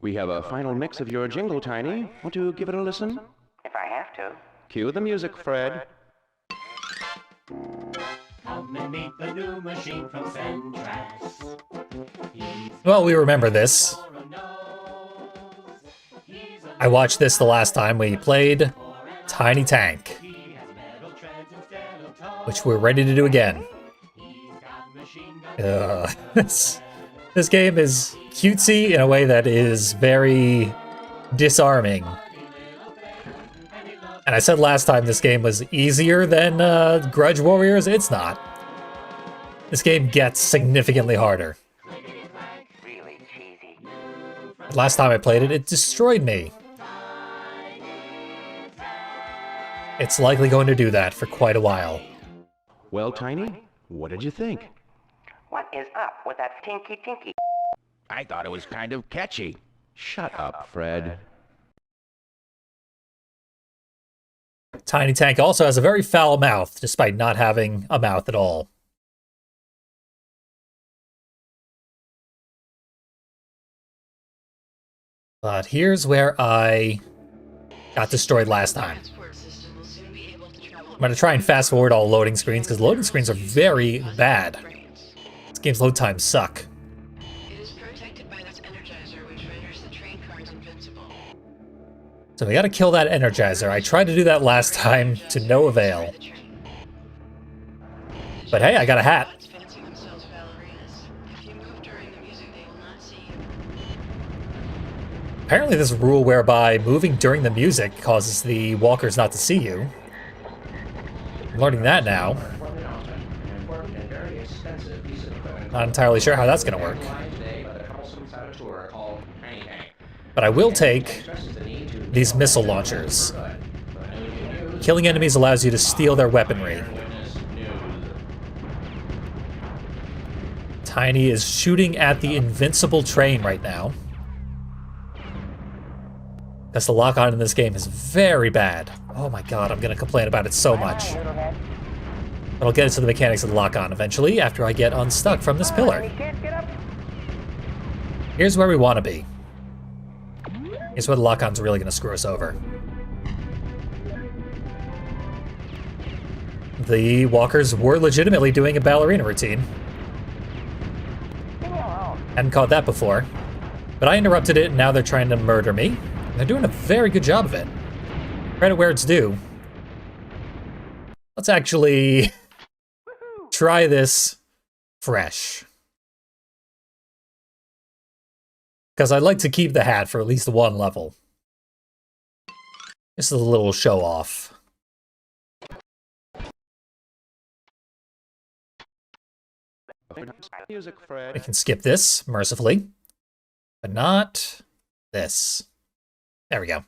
We have a final mix of your jingle, Tiny. Want to give it a listen? If I have to. Cue the music, Fred. Come and meet the new machine from Centrax. Well, we remember this. I watched this the last time we played Tiny Tank, which we're ready to do again. This game is cutesy in a way that is very disarming. And I said last time this game was easier than Grudge Warriors. It's not. This game gets significantly harder. Really cheesy. Last time I played it, it destroyed me. It's likely going to do that for quite a while. Well, Tiny, what did you think? What is up with that tinky tinky? I thought it was kind of catchy. Shut up, Fred. Tiny Tank also has a very foul mouth, despite not having a mouth at all. But here's where I got destroyed last time. I'm going to try and fast forward all loading screens, because loading screens are very bad. This game's load times suck. So we gotta kill that Energizer. I tried to do that last time, to no avail. But hey, I got a hat. Apparently there's a rule whereby moving during the music causes the walkers not to see you. I'm learning that now. Not entirely sure how that's gonna work. But I will take these missile launchers. Killing enemies allows you to steal their weaponry. Tiny is shooting at the invincible train right now. Because the lock-on in this game is very bad. Oh my god, I'm going to complain about it so much. But I'll get into the mechanics of the lock-on eventually after I get unstuck from this pillar. Here's where we want to be. Here's where the lock-on's really going to screw us over. The walkers were legitimately doing a ballerina routine. Hadn't caught that before. But I interrupted it, and now they're trying to murder me. And they're doing a very good job of it. Credit where it's due. Let's actually try this fresh. Because I'd like to keep the hat for at least one level. This is a little show off. Music, Fred. I can skip this, mercifully. But not this. There we go.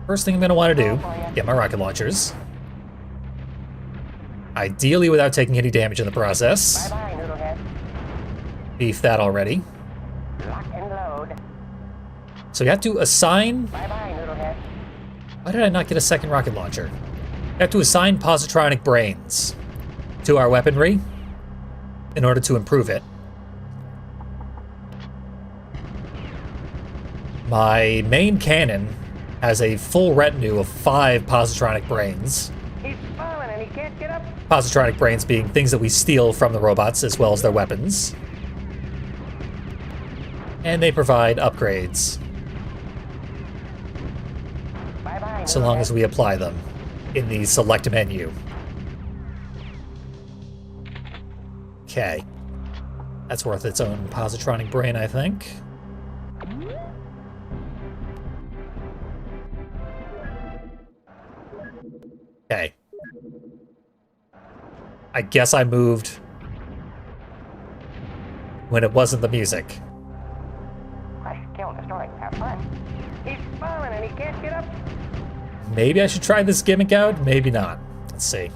First thing I'm going to want to do, get my rocket launchers. Ideally without taking any damage in the process. Beef that already. Lock and load. So we have to assign... Bye-bye, Noodlehead. Why did I not get a second rocket launcher? We have to assign positronic brains to our weaponry in order to improve it. My main cannon has a full retinue of 5 positronic brains. He's falling and he can't get up. Positronic brains being things that we steal from the robots as well as their weapons. And they provide upgrades. Bye-bye, So long Noodlehead. as we apply them in the select menu. Okay. That's worth its own positronic brain, I think. Okay. I guess I moved when it wasn't the music. Crush, kill, destroy, have fun. He's falling and he can't get up. Maybe I should try this gimmick out, maybe not. Let's see.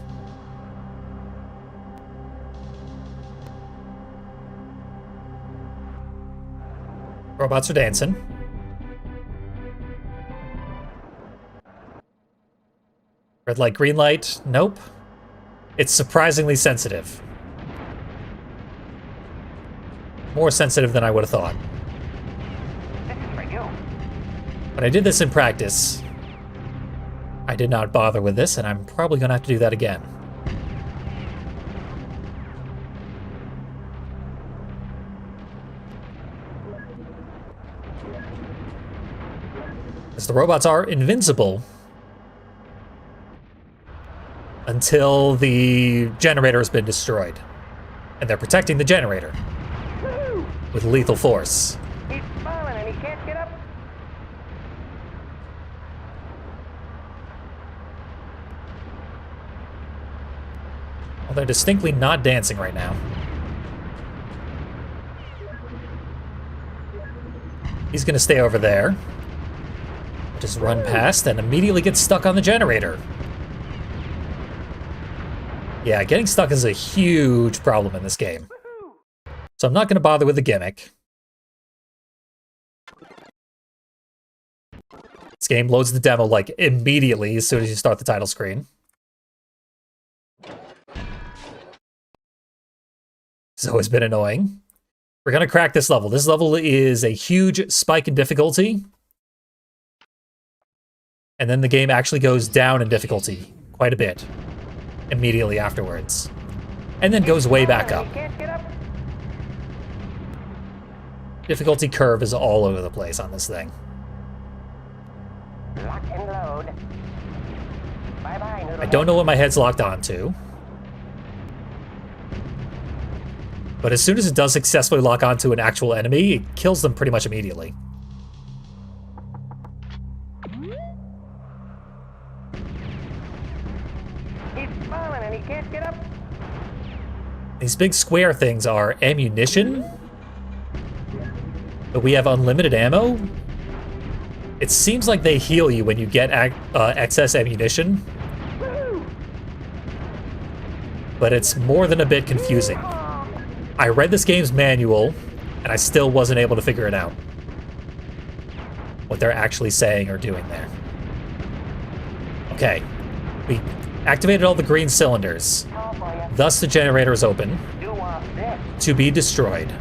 Robots are dancing. Red light, green light. Nope. It's surprisingly sensitive. More sensitive than I would have thought. This is for you. When I did this in practice, I did not bother with this, and I'm probably going to have to do that again. As the robots are invincible until the generator has been destroyed. And they're protecting the generator with lethal force. He's falling and he can't get up. Well, they're distinctly not dancing right now. He's going to stay over there. Just run past and immediately get stuck on the generator. Yeah, getting stuck is a huge problem in this game. So I'm not going to bother with the gimmick. This game loads the demo like immediately as soon as you start the title screen. It's always been annoying. We're going to crack this level. This level is a huge spike in difficulty. And then the game actually goes down in difficulty quite a bit immediately afterwards. And then goes way back up. Difficulty curve is all over the place on this thing. Lock and load. Bye-bye, Noodle. I don't know what my head's locked onto. But as soon as it does successfully lock onto an actual enemy, it kills them pretty much immediately. He's falling and he can't get up. These big square things are ammunition, but we have unlimited ammo. It seems like they heal you when you get excess ammunition, but it's more than a bit confusing. I read this game's manual, and I still wasn't able to figure it out. What they're actually saying or doing there. Okay. We activated all the green cylinders. Thus the generator is open to be destroyed.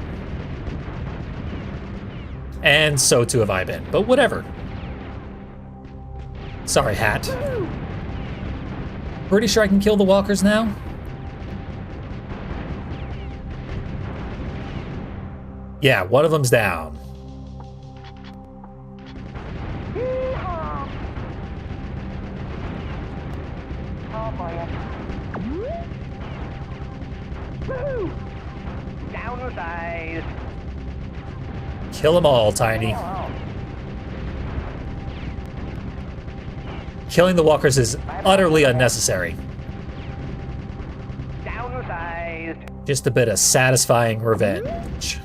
And so too have I been, but whatever. Sorry, Hat. Pretty sure I can kill the walkers now? Yeah, one of them's down. Downsized. Kill them all, Tiny. Killing the walkers is utterly unnecessary. Downsized. Just a bit of satisfying revenge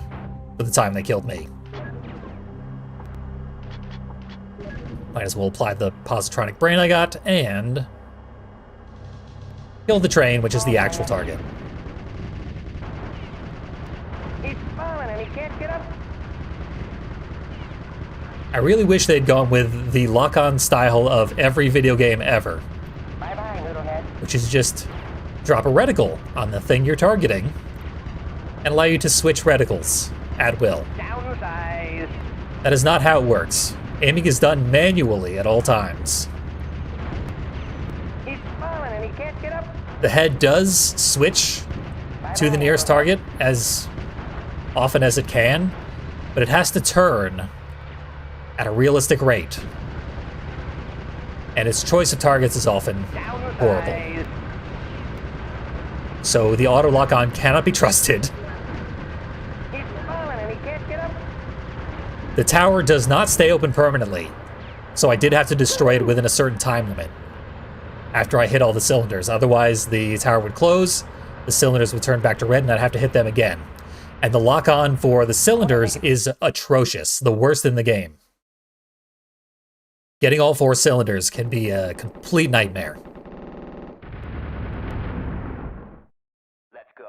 for the time they killed me. Might as well apply the positronic brain I got and kill the train, which is the actual target. He's falling and he can't get up. I really wish they'd gone with the lock-on style of every video game ever, Bye-bye, Noodlehead. which is just drop a reticle on the thing you're targeting and allow you to switch reticles at will. Downsized. That is not how it works. Aiming is done manually at all times. He's falling and he can't get up. The head does switch to the nearest target as often as it can, but it has to turn at a realistic rate. And its choice of targets is often horrible. So the auto lock-on cannot be trusted. He's falling and he can't get up. The tower does not stay open permanently, so I did have to destroy it within a certain time limit after I hit all the cylinders. Otherwise, the tower would close, the cylinders would turn back to red, and I'd have to hit them again. And the lock-on for the cylinders is atrocious, the worst in the game. Getting all 4 cylinders can be a complete nightmare. Let's go.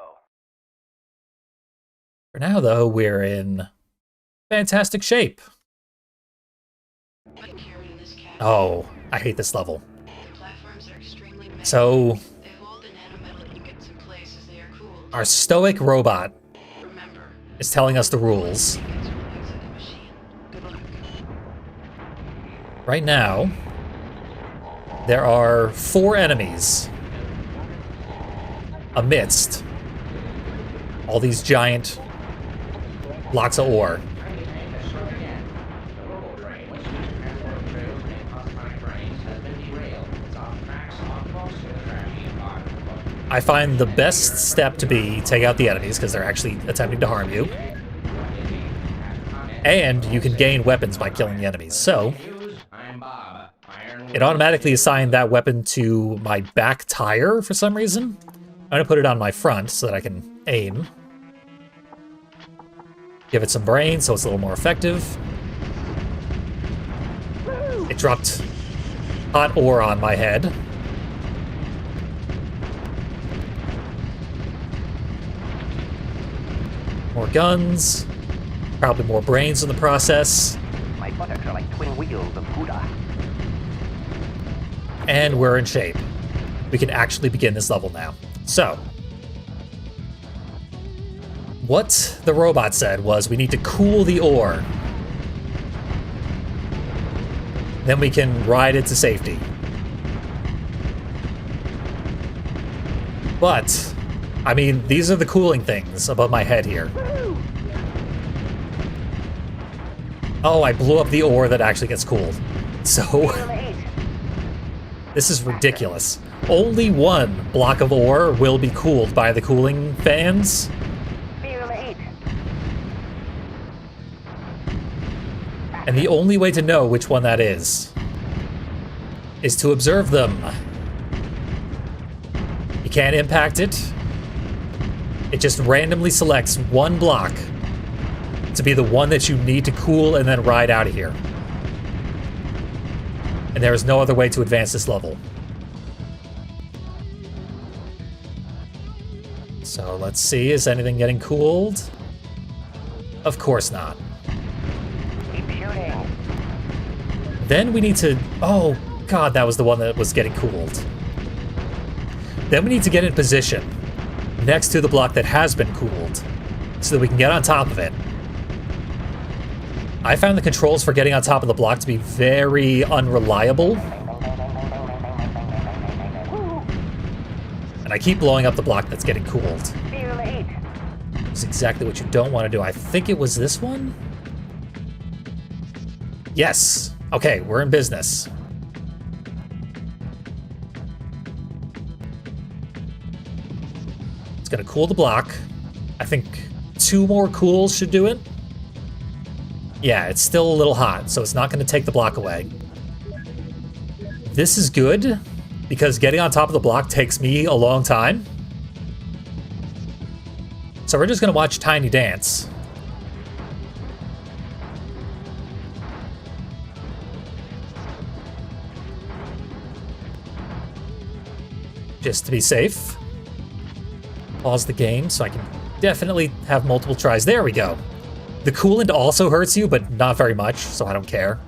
For now, though, we're in fantastic shape. Oh, I hate this level. So, Our stoic robot is telling us the rules. Right now, there are 4 enemies amidst all these giant blocks of ore. I find the best step to be take out the enemies because they're actually attempting to harm you. And you can gain weapons by killing the enemies. So, it automatically assigned that weapon to my back tire for some reason. I'm going to put it on my front so that I can aim. Give it some brain so it's a little more effective. It dropped hot ore on my head. More guns. Probably more brains in the process. My buttocks are like twin wheels of Buddha. And we're in shape. We can actually begin this level now. So, what the robot said was we need to cool the ore. Then we can ride it to safety. But, I mean, these are the cooling things above my head here. Oh, I blew up the ore that actually gets cooled. So, this is ridiculous. Only one block of ore will be cooled by the cooling fans. And the only way to know which one that is to observe them. You can't impact it. It just randomly selects one block to be the one that you need to cool and then ride out of here. And there is no other way to advance this level. So let's see, is anything getting cooled? Of course not. Keep shooting. Then we need to... Oh, God, that was the one that was getting cooled. Then we need to get in position next to the block that has been cooled so that we can get on top of it. I found the controls for getting on top of the block to be very unreliable. And I keep blowing up the block that's getting cooled. It's exactly what you don't want to do. I think it was this one? Yes. Okay, we're in business. It's gonna cool the block. I think 2 more cools should do it. Yeah, it's still a little hot, so it's not gonna take the block away. This is good, because getting on top of the block takes me a long time. So we're just gonna watch Tiny dance. Just to be safe. Pause the game so I can definitely have multiple tries. There we go. The coolant also hurts you, but not very much, so I don't care.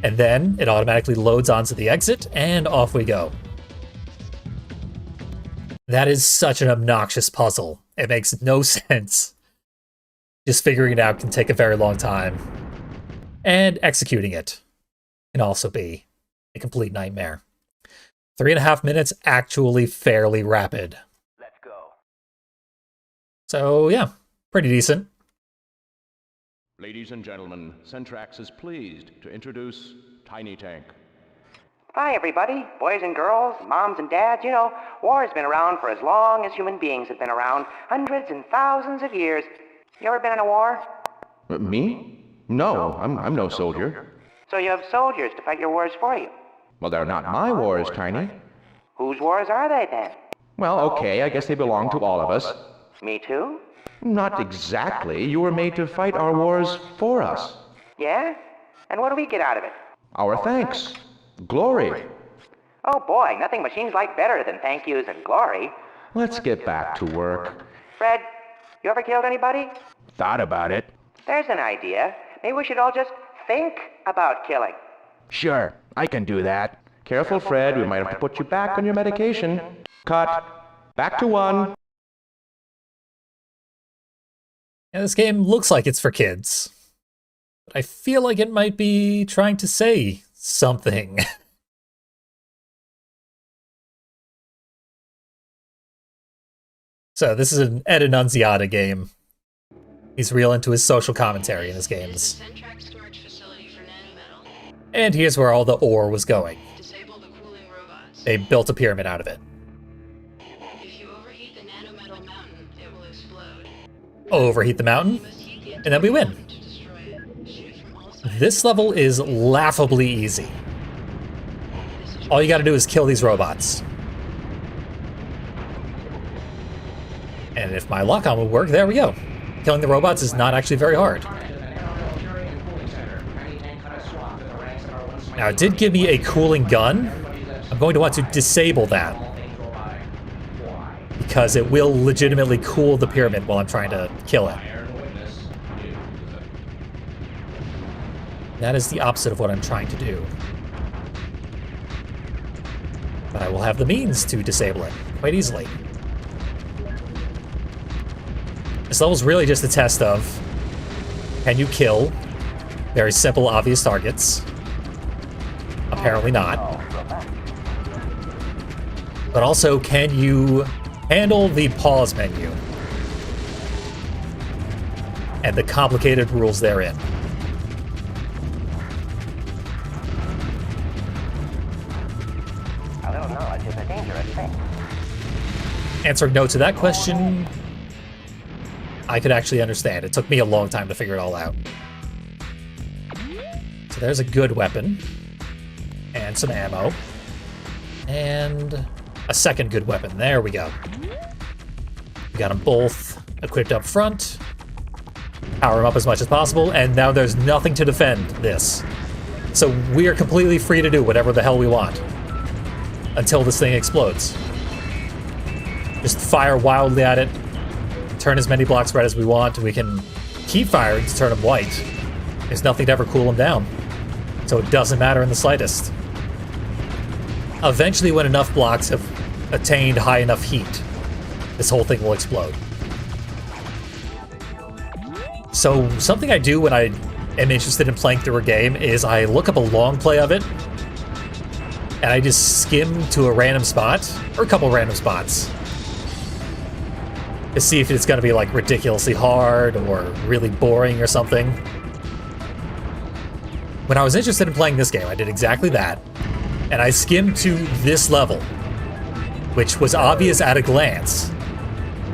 And then it automatically loads onto the exit, and off we go. That is such an obnoxious puzzle. It makes no sense. Just figuring it out can take a very long time. And executing it can also be a complete nightmare. 3.5 minutes, actually fairly rapid. Let's go. So yeah, pretty decent. Ladies and gentlemen, Centrax is pleased to introduce Tiny Tank. Hi, everybody. Boys and girls, moms and dads. You know, war has been around for as long as human beings have been around. Hundreds and thousands of years. You ever been in a war? Me? No, I'm no soldier. So you have soldiers to fight your wars for you. Well, they're not my wars, Tiny. Whose wars are they, then? Well, okay, I guess they belong to all of us. Me too? Not exactly. You were made to fight our wars for us. Yeah? And what do we get out of it? Our thanks. Glory. Oh boy, nothing machines like better than thank yous and glory. Let's get back to work. Fred, you ever killed anybody? Thought about it. There's an idea. Maybe we should all just think about killing. Sure, I can do that. Careful, Fred, we might have to put you back on your medication. Cut. Back to 1. And this game looks like it's for kids. But I feel like it might be trying to say something. So this is an Ed Annunziata game. He's real into his social commentary in his games. And here's where all the ore was going. They built a pyramid out of it. If you overheat the nanometal mountain, it will explode. Overheat the mountain, and then we win. This level is laughably easy. All you gotta do is kill these robots. And if my lock-on would work, there we go. Killing the robots is not actually very hard. Now, it did give me a cooling gun. I'm going to want to disable that, because it will legitimately cool the pyramid while I'm trying to kill it. That is the opposite of what I'm trying to do. But I will have the means to disable it quite easily. This level's really just a test of, can you kill very simple, obvious targets? Apparently not. But also, can you handle the pause menu and the complicated rules therein? A little knowledge is a dangerous thing. Answering no to that question, I could actually understand. It took me a long time to figure it all out. So there's a good weapon. And some ammo. And a second good weapon. There we go. We got them both equipped up front. Power them up as much as possible. And now there's nothing to defend this. So we are completely free to do whatever the hell we want. Until this thing explodes. Just fire wildly at it. Turn as many blocks red as we want. We can keep firing to turn them white. There's nothing to ever cool them down. So it doesn't matter in the slightest. Eventually, when enough blocks have attained high enough heat, this whole thing will explode. So something I do when I am interested in playing through a game is I look up a long play of it, and I just skim to a random spot, or a couple random spots, to see if it's going to be like ridiculously hard or really boring or something. When I was interested in playing this game, I did exactly that, and I skimmed to this level, which was obvious at a glance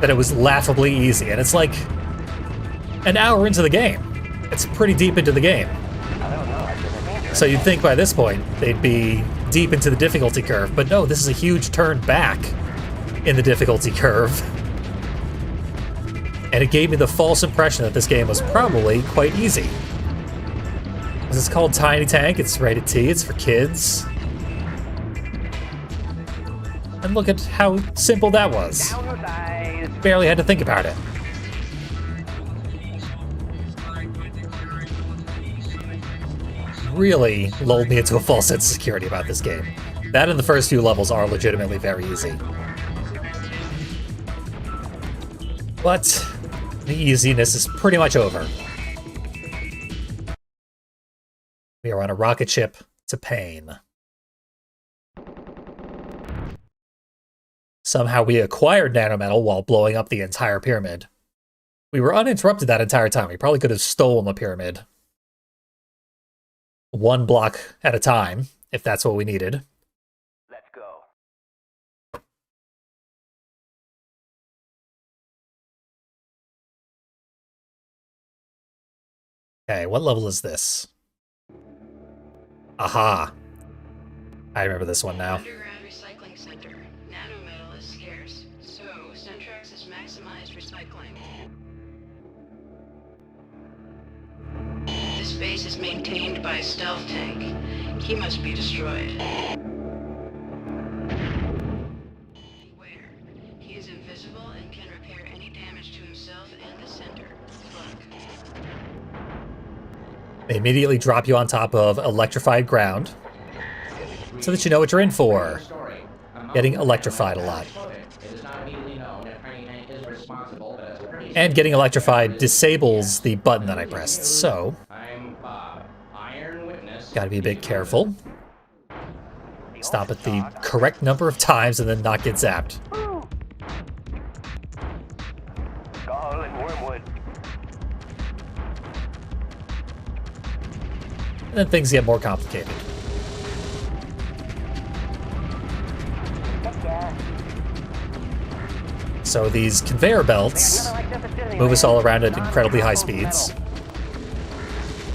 that it was laughably easy, and it's like an hour into the game. It's pretty deep into the game. So you'd think by this point they'd be deep into the difficulty curve, but no, this is a huge turn back in the difficulty curve. And it gave me the false impression that this game was probably quite easy. It's called Tiny Tank, it's rated T, it's for kids. And look at how simple that was. Barely had to think about it. Really lulled me into a false sense of security about this game. That and the first few levels are legitimately very easy. But the easiness is pretty much over. We are on a rocket ship to Pain. Somehow we acquired nanometal while blowing up the entire pyramid. We were uninterrupted that entire time. We probably could have stolen the pyramid. One block at a time, if that's what we needed. Let's go. Okay, what level is this? Aha. I remember this one now. Underground recycling center. Nanometal is scarce, so Centrex has maximized recycling. This base is maintained by a stealth tank. He must be destroyed. Beware. He is invisible and can repair any damage to himself and the center. Look. They immediately drop you on top of electrified ground, so that you know what you're in for. Getting electrified a lot. And getting electrified disables the button that I pressed, so gotta be a bit careful. Stop at the correct number of times and then not get zapped. And then things get more complicated. So these conveyor belts move us all around at incredibly high speeds.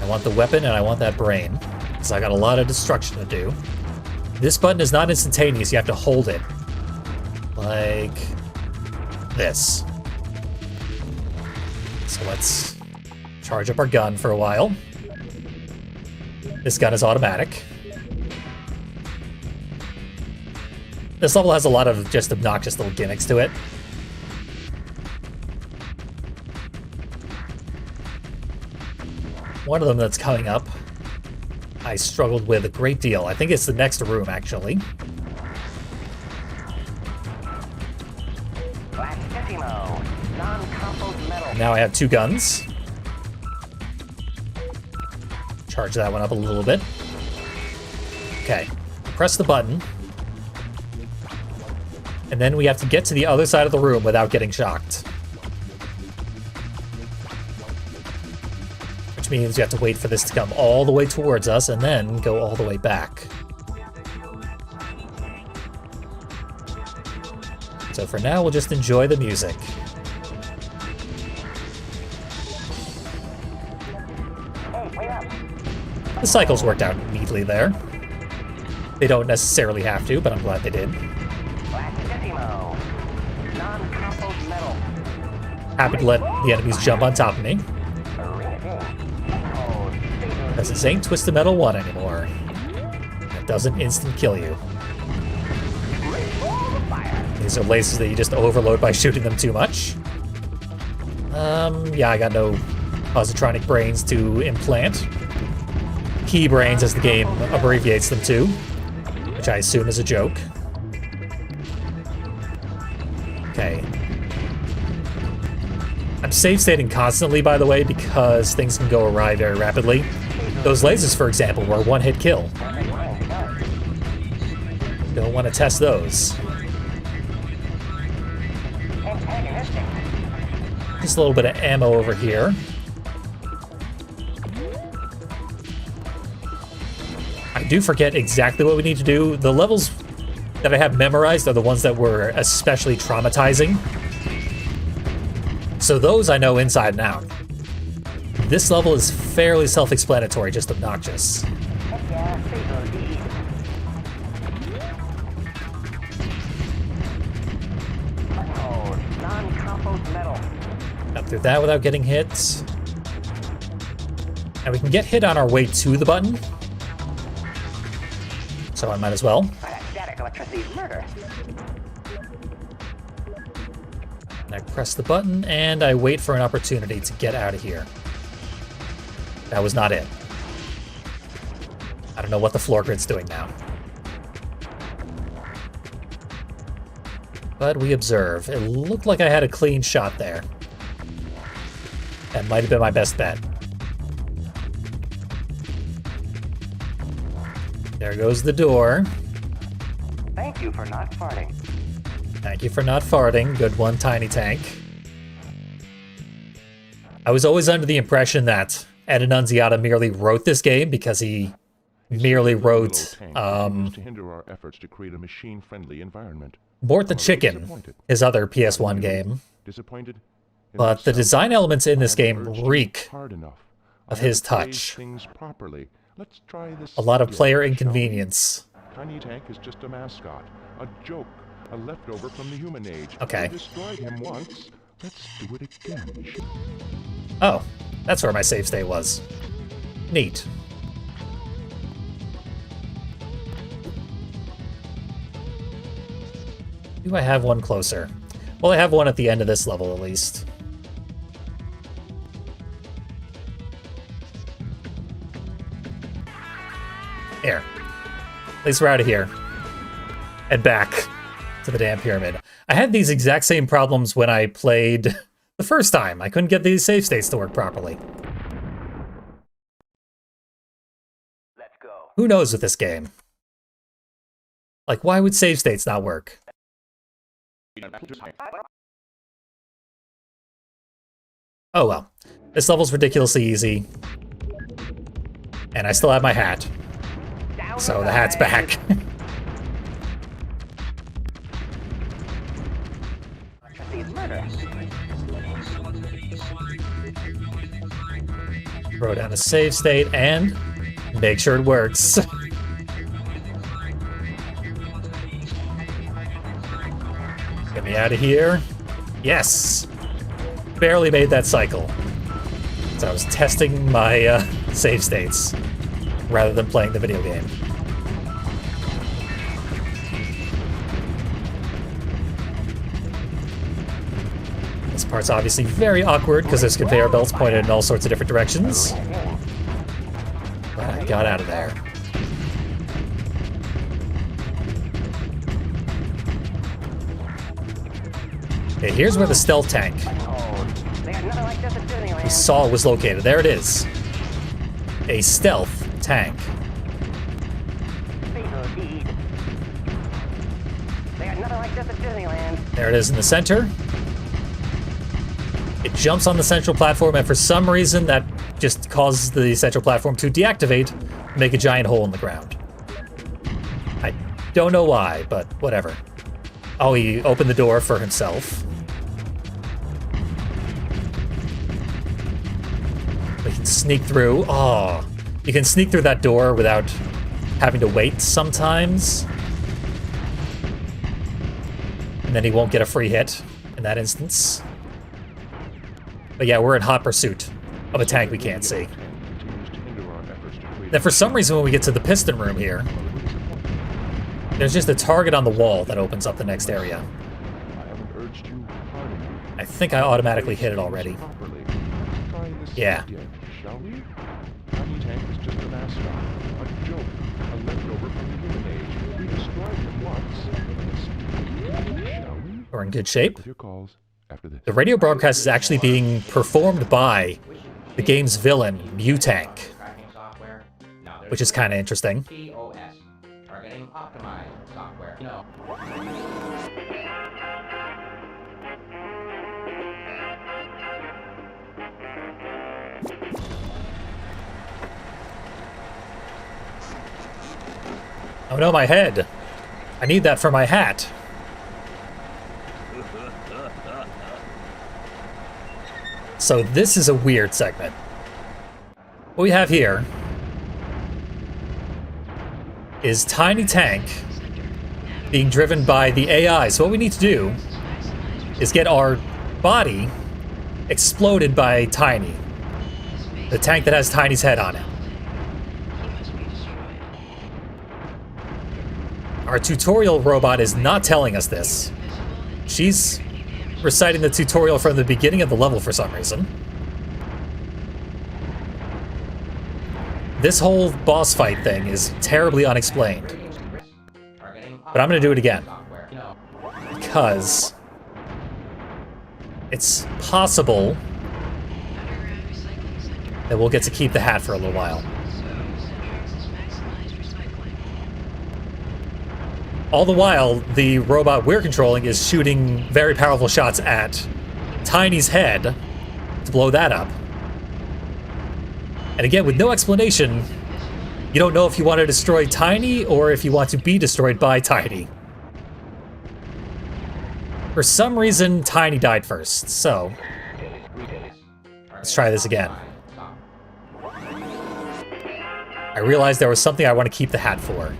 I want the weapon and I want that brain, because I got a lot of destruction to do. This button is not instantaneous, you have to hold it. Like this. So let's charge up our gun for a while. This gun is automatic. This level has a lot of just obnoxious little gimmicks to it. One of them that's coming up, I struggled with a great deal. I think it's the next room, actually. Now I have two guns. Charge that one up a little bit. Okay, press the button. And then we have to get to the other side of the room without getting shocked. Which means you have to wait for this to come all the way towards us and then go all the way back. So for now, we'll just enjoy the music. The cycles worked out neatly there. They don't necessarily have to, but I'm glad they did. Happy to let the enemies jump on top of me. Because this ain't Twisted Metal 1 anymore. It doesn't instant kill you. These are lasers that you just overload by shooting them too much. Yeah, I got no positronic brains to implant. Key brains, as the game abbreviates them to, which I assume is a joke. Okay. I'm save stating constantly, by the way, because things can go awry very rapidly. Those lasers, for example, were a one-hit kill. Don't want to test those. Just a little bit of ammo over here. I do forget exactly what we need to do. The levels that I have memorized are the ones that were especially traumatizing. So those I know inside and out. This level is fairly self-explanatory, just obnoxious. Up through that without getting hit. And we can get hit on our way to the button. So I might as well. And I press the button, and I wait for an opportunity to get out of here. That was not it. I don't know what the floor grid's doing now. But we observe. It looked like I had a clean shot there. That might have been my best bet. There goes the door. Thank you for not farting. Thank you for not farting. Good one, Tiny Tank. I was always under the impression that Ed Annunziata merely wrote this game because he merely wrote to hinder our efforts to create a machine-friendly environment. Mort the Chicken, his other PS1 game. Disappointed? But the design elements in this game reek of his touch. Things properly. Let's try this A lot of again, player shall we? inconvenience. Tiny Tank is just a mascot, a joke, a leftover from the human age. Okay. We destroyed him once. Let's do it again. Oh, that's where my save state was. Neat. Do I have one closer? Well, I have one at the end of this level, at least. Here. At least we're out of here. And back to the damn pyramid. I had these exact same problems when I played the first time. I couldn't get these save states to work properly. Let's go. Who knows with this game? Like, why would save states not work? Oh well. This level's ridiculously easy. And I still have my hat. So the hat's back. Throw down a save state and make sure it works. Get me out of here. Yes! Barely made that cycle. So I was testing my save states rather than playing the video game. This part's obviously very awkward because there's conveyor belts pointed in all sorts of different directions. But I got out of there. Okay, here's where the stealth tank we saw was located. There it is. A stealth tank. There it is in the center. It jumps on the central platform, and for some reason that just causes the central platform to deactivate, make a giant hole in the ground. I don't know why, but whatever. Oh, he opened the door for himself. We can sneak through. Oh, you can sneak through that door without having to wait sometimes. And then he won't get a free hit in that instance. But yeah, we're in hot pursuit of a tank we can't see. Then for some reason when we get to the piston room here, there's just a target on the wall that opens up the next area. I think I automatically hit it already. Yeah. We're in good shape. The radio broadcast is actually being performed by the game's villain, Mutank, which is kind of interesting. Oh no, my head! I need that for my hat. So this is a weird segment. What we have here is Tiny Tank being driven by the AI. So what we need to do is get our body exploded by Tiny, the tank that has Tiny's head on it. Our tutorial robot is not telling us this. She's reciting the tutorial from the beginning of the level for some reason. This whole boss fight thing is terribly unexplained. But I'm gonna do it again. Because it's possible that we'll get to keep the hat for a little while. All the while, the robot we're controlling is shooting very powerful shots at Tiny's head to blow that up. And again, with no explanation, you don't know if you want to destroy Tiny or if you want to be destroyed by Tiny. For some reason, Tiny died first, so let's try this again. I realized there was something I want to keep the hat for.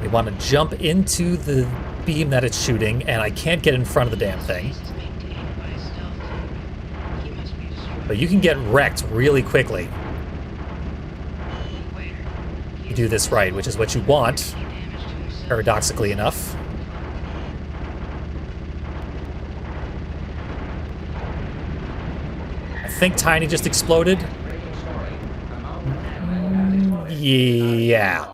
We want to jump into the beam that it's shooting, and I can't get in front of the damn thing. But you can get wrecked really quickly. You do this right, which is what you want, paradoxically enough. I think Tiny just exploded. Yeah.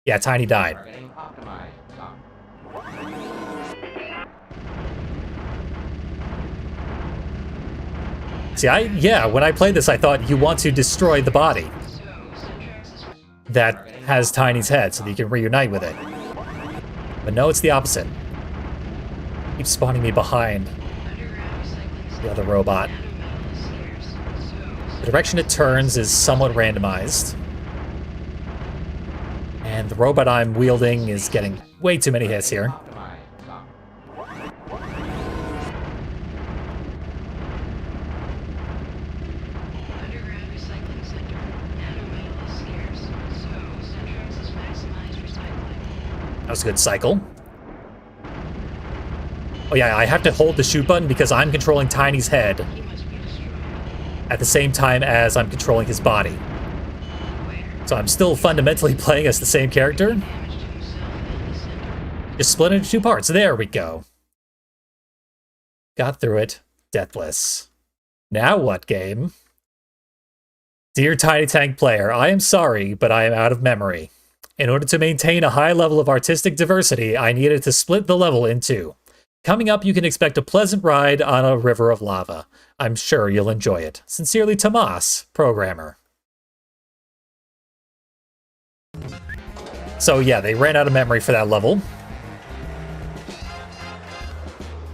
Yeah, Tiny died. Getting optimized. See, when I played this, I thought you want to destroy the body that has Tiny's head so that you can reunite with it. But no, it's the opposite. Keeps spawning me behind the other robot. The direction it turns is somewhat randomized. And the robot I'm wielding is getting way too many hits here. That was a good cycle. Oh yeah, I have to hold the shoot button because I'm controlling Tiny's head at the same time as I'm controlling his body. So I'm still fundamentally playing as the same character. Just split into two parts. There we go. Got through it. Deathless. Now what, game? Dear Tiny Tank player, I am sorry, but I am out of memory. In order to maintain a high level of artistic diversity, I needed to split the level in two. Coming up, you can expect a pleasant ride on a river of lava. I'm sure you'll enjoy it. Sincerely, Tomas, programmer. So yeah, they ran out of memory for that level.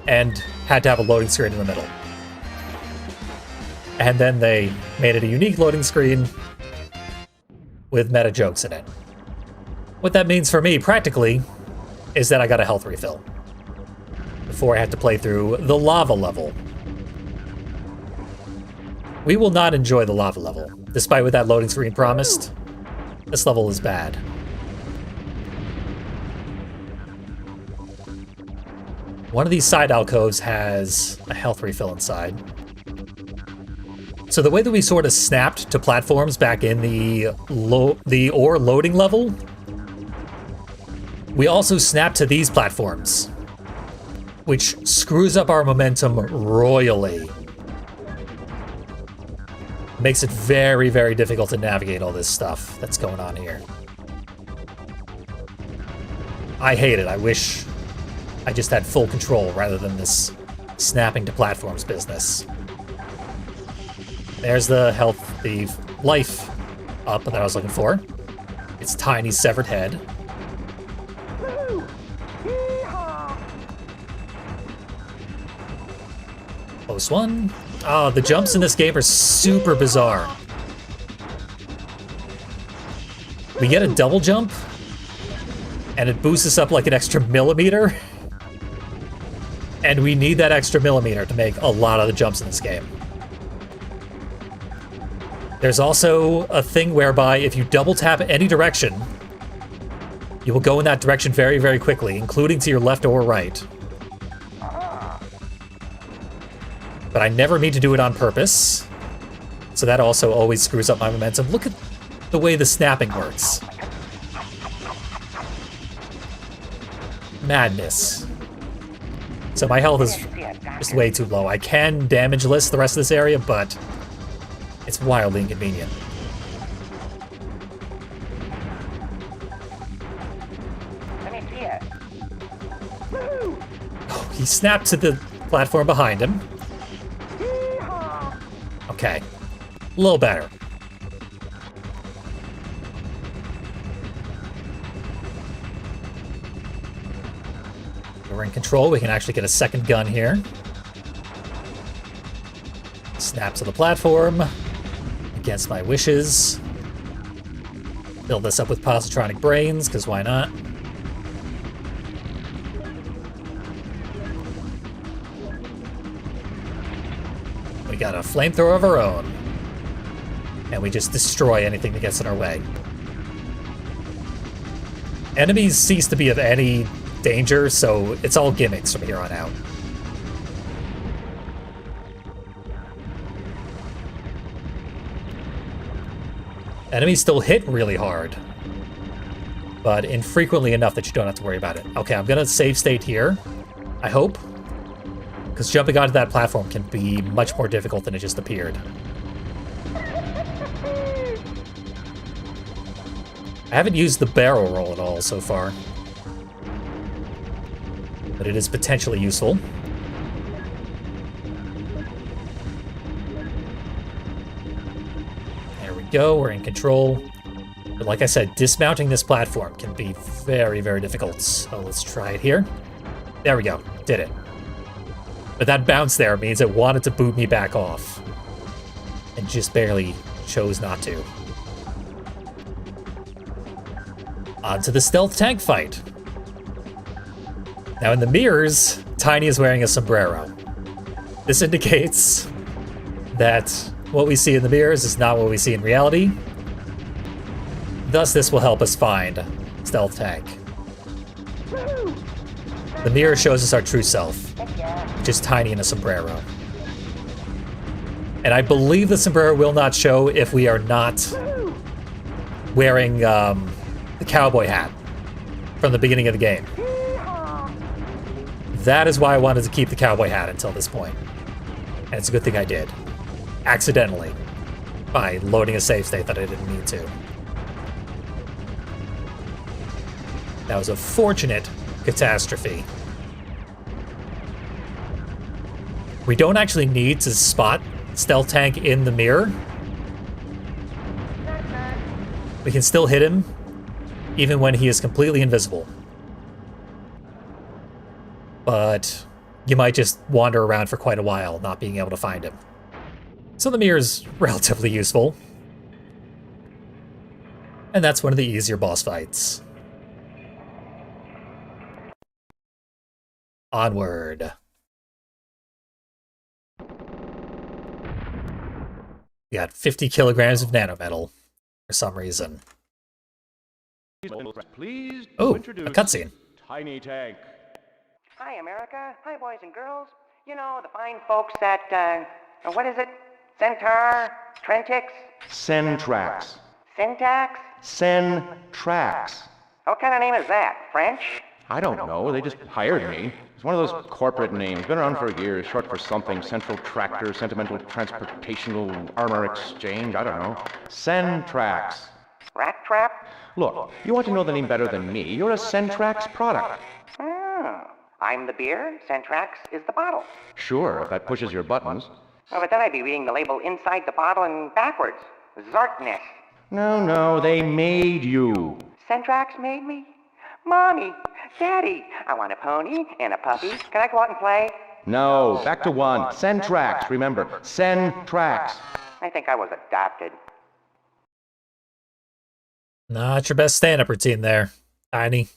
And had to have a loading screen in the middle. And then they made it a unique loading screen with meta jokes in it. What that means for me, practically, is that I got a health refill before I had to play through the lava level. We will not enjoy the lava level, despite what that loading screen promised. This level is bad. One of these side alcoves has a health refill inside. So the way that we sort of snapped to platforms back in the ore loading level, we also snap to these platforms, which screws up our momentum royally. Makes it very, very difficult to navigate all this stuff that's going on here. I hate it. I wish I just had full control rather than this snapping to platforms business. There's the health, the life up that I was looking for. It's Tiny's severed head. Close one. Oh, the jumps in this game are super bizarre. We get a double jump, and it boosts us up like an extra millimeter. And we need that extra millimeter to make a lot of the jumps in this game. There's also a thing whereby if you double tap any direction, you will go in that direction very, very quickly, including to your left or right. But I never mean to do it on purpose, so that also always screws up my momentum. Look at the way the snapping works. Madness. So my health is just way too low. I can damage list the rest of this area, but it's wildly inconvenient. Let me see it. Oh, he snapped to the platform behind him. Okay, a little better. We're in control. We can actually get a second gun here. Snap to the platform. Against my wishes. Build this up with positronic brains, because why not? We got a flamethrower of our own. And we just destroy anything that gets in our way. Enemies cease to be of any danger, so it's all gimmicks from here on out. Enemies still hit really hard, but infrequently enough that you don't have to worry about it. Okay, I'm gonna save state here, I hope, because jumping onto that platform can be much more difficult than it just appeared. I haven't used the barrel roll at all so far, but it is potentially useful. There we go, we're in control. But like I said, dismounting this platform can be very, very difficult. So let's try it here. There we go, did it. But that bounce there means it wanted to boot me back off, and just barely chose not to. On to the stealth tank fight. Now in the mirrors, Tiny is wearing a sombrero. This indicates that what we see in the mirrors is not what we see in reality. Thus, this will help us find stealth tank. The mirror shows us our true self, which is Tiny in a sombrero. And I believe the sombrero will not show if we are not wearing the cowboy hat from the beginning of the game. That is why I wanted to keep the cowboy hat until this point. And it's a good thing I did. Accidentally. By loading a save state that I didn't need to. That was a fortunate catastrophe. We don't actually need to spot stealth tank in the mirror. We can still hit him, even when he is completely invisible. But you might just wander around for quite a while, not being able to find him. So the mirror is relatively useful. And that's one of the easier boss fights. Onward. We got 50 kilograms of nanometal for some reason. Please Oh, introduce a cutscene. Tiny Tank. Hi, America. Hi, boys and girls. You know, the fine folks at, what is it? Centaur? Trentix? Sentrax. Syntax? Sentrax. What kind of name is that? French? I don't know, they just hired me. It's one of those corporate names, been around for years, short for something, Central Tractor, Sentimental Transportational Armor Exchange, I don't know. Sentrax. Rat trap? Look, you want to know the name better than me, you're a Sentrax product. Oh. I'm the beer, Centrax is the bottle. Sure, if that pushes your buttons. Oh, but then I'd be reading the label inside the bottle and backwards. Zartness. No, they made you. Centrax made me? Mommy, Daddy, I want a pony and a puppy. Can I go out and play? No, back to one. Sentrax, remember, Sentrax. I think I was adopted. Not your best stand-up routine there, Tiny.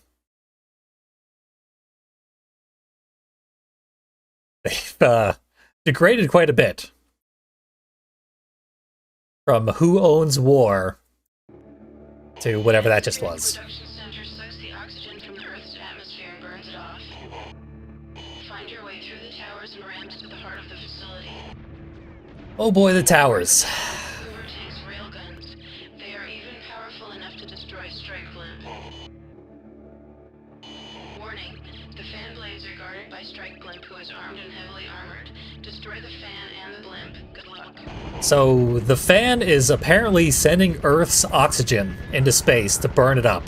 They've degraded quite a bit. From Who Owns War to whatever that just was. Production center sucks the oxygen from the Earth's atmosphere and burns it off. Find your way through the towers and ramps to the heart of the facility. Oh boy, the towers. Hoover tanks railguns. They are even powerful enough to destroy Strike Blimp. Warning, the fan blades are guarded by Strike Blimp, who is armed and heavily armored. Destroy the fan and the blimp. Good luck. So the fan is apparently sending Earth's oxygen into space to burn it up.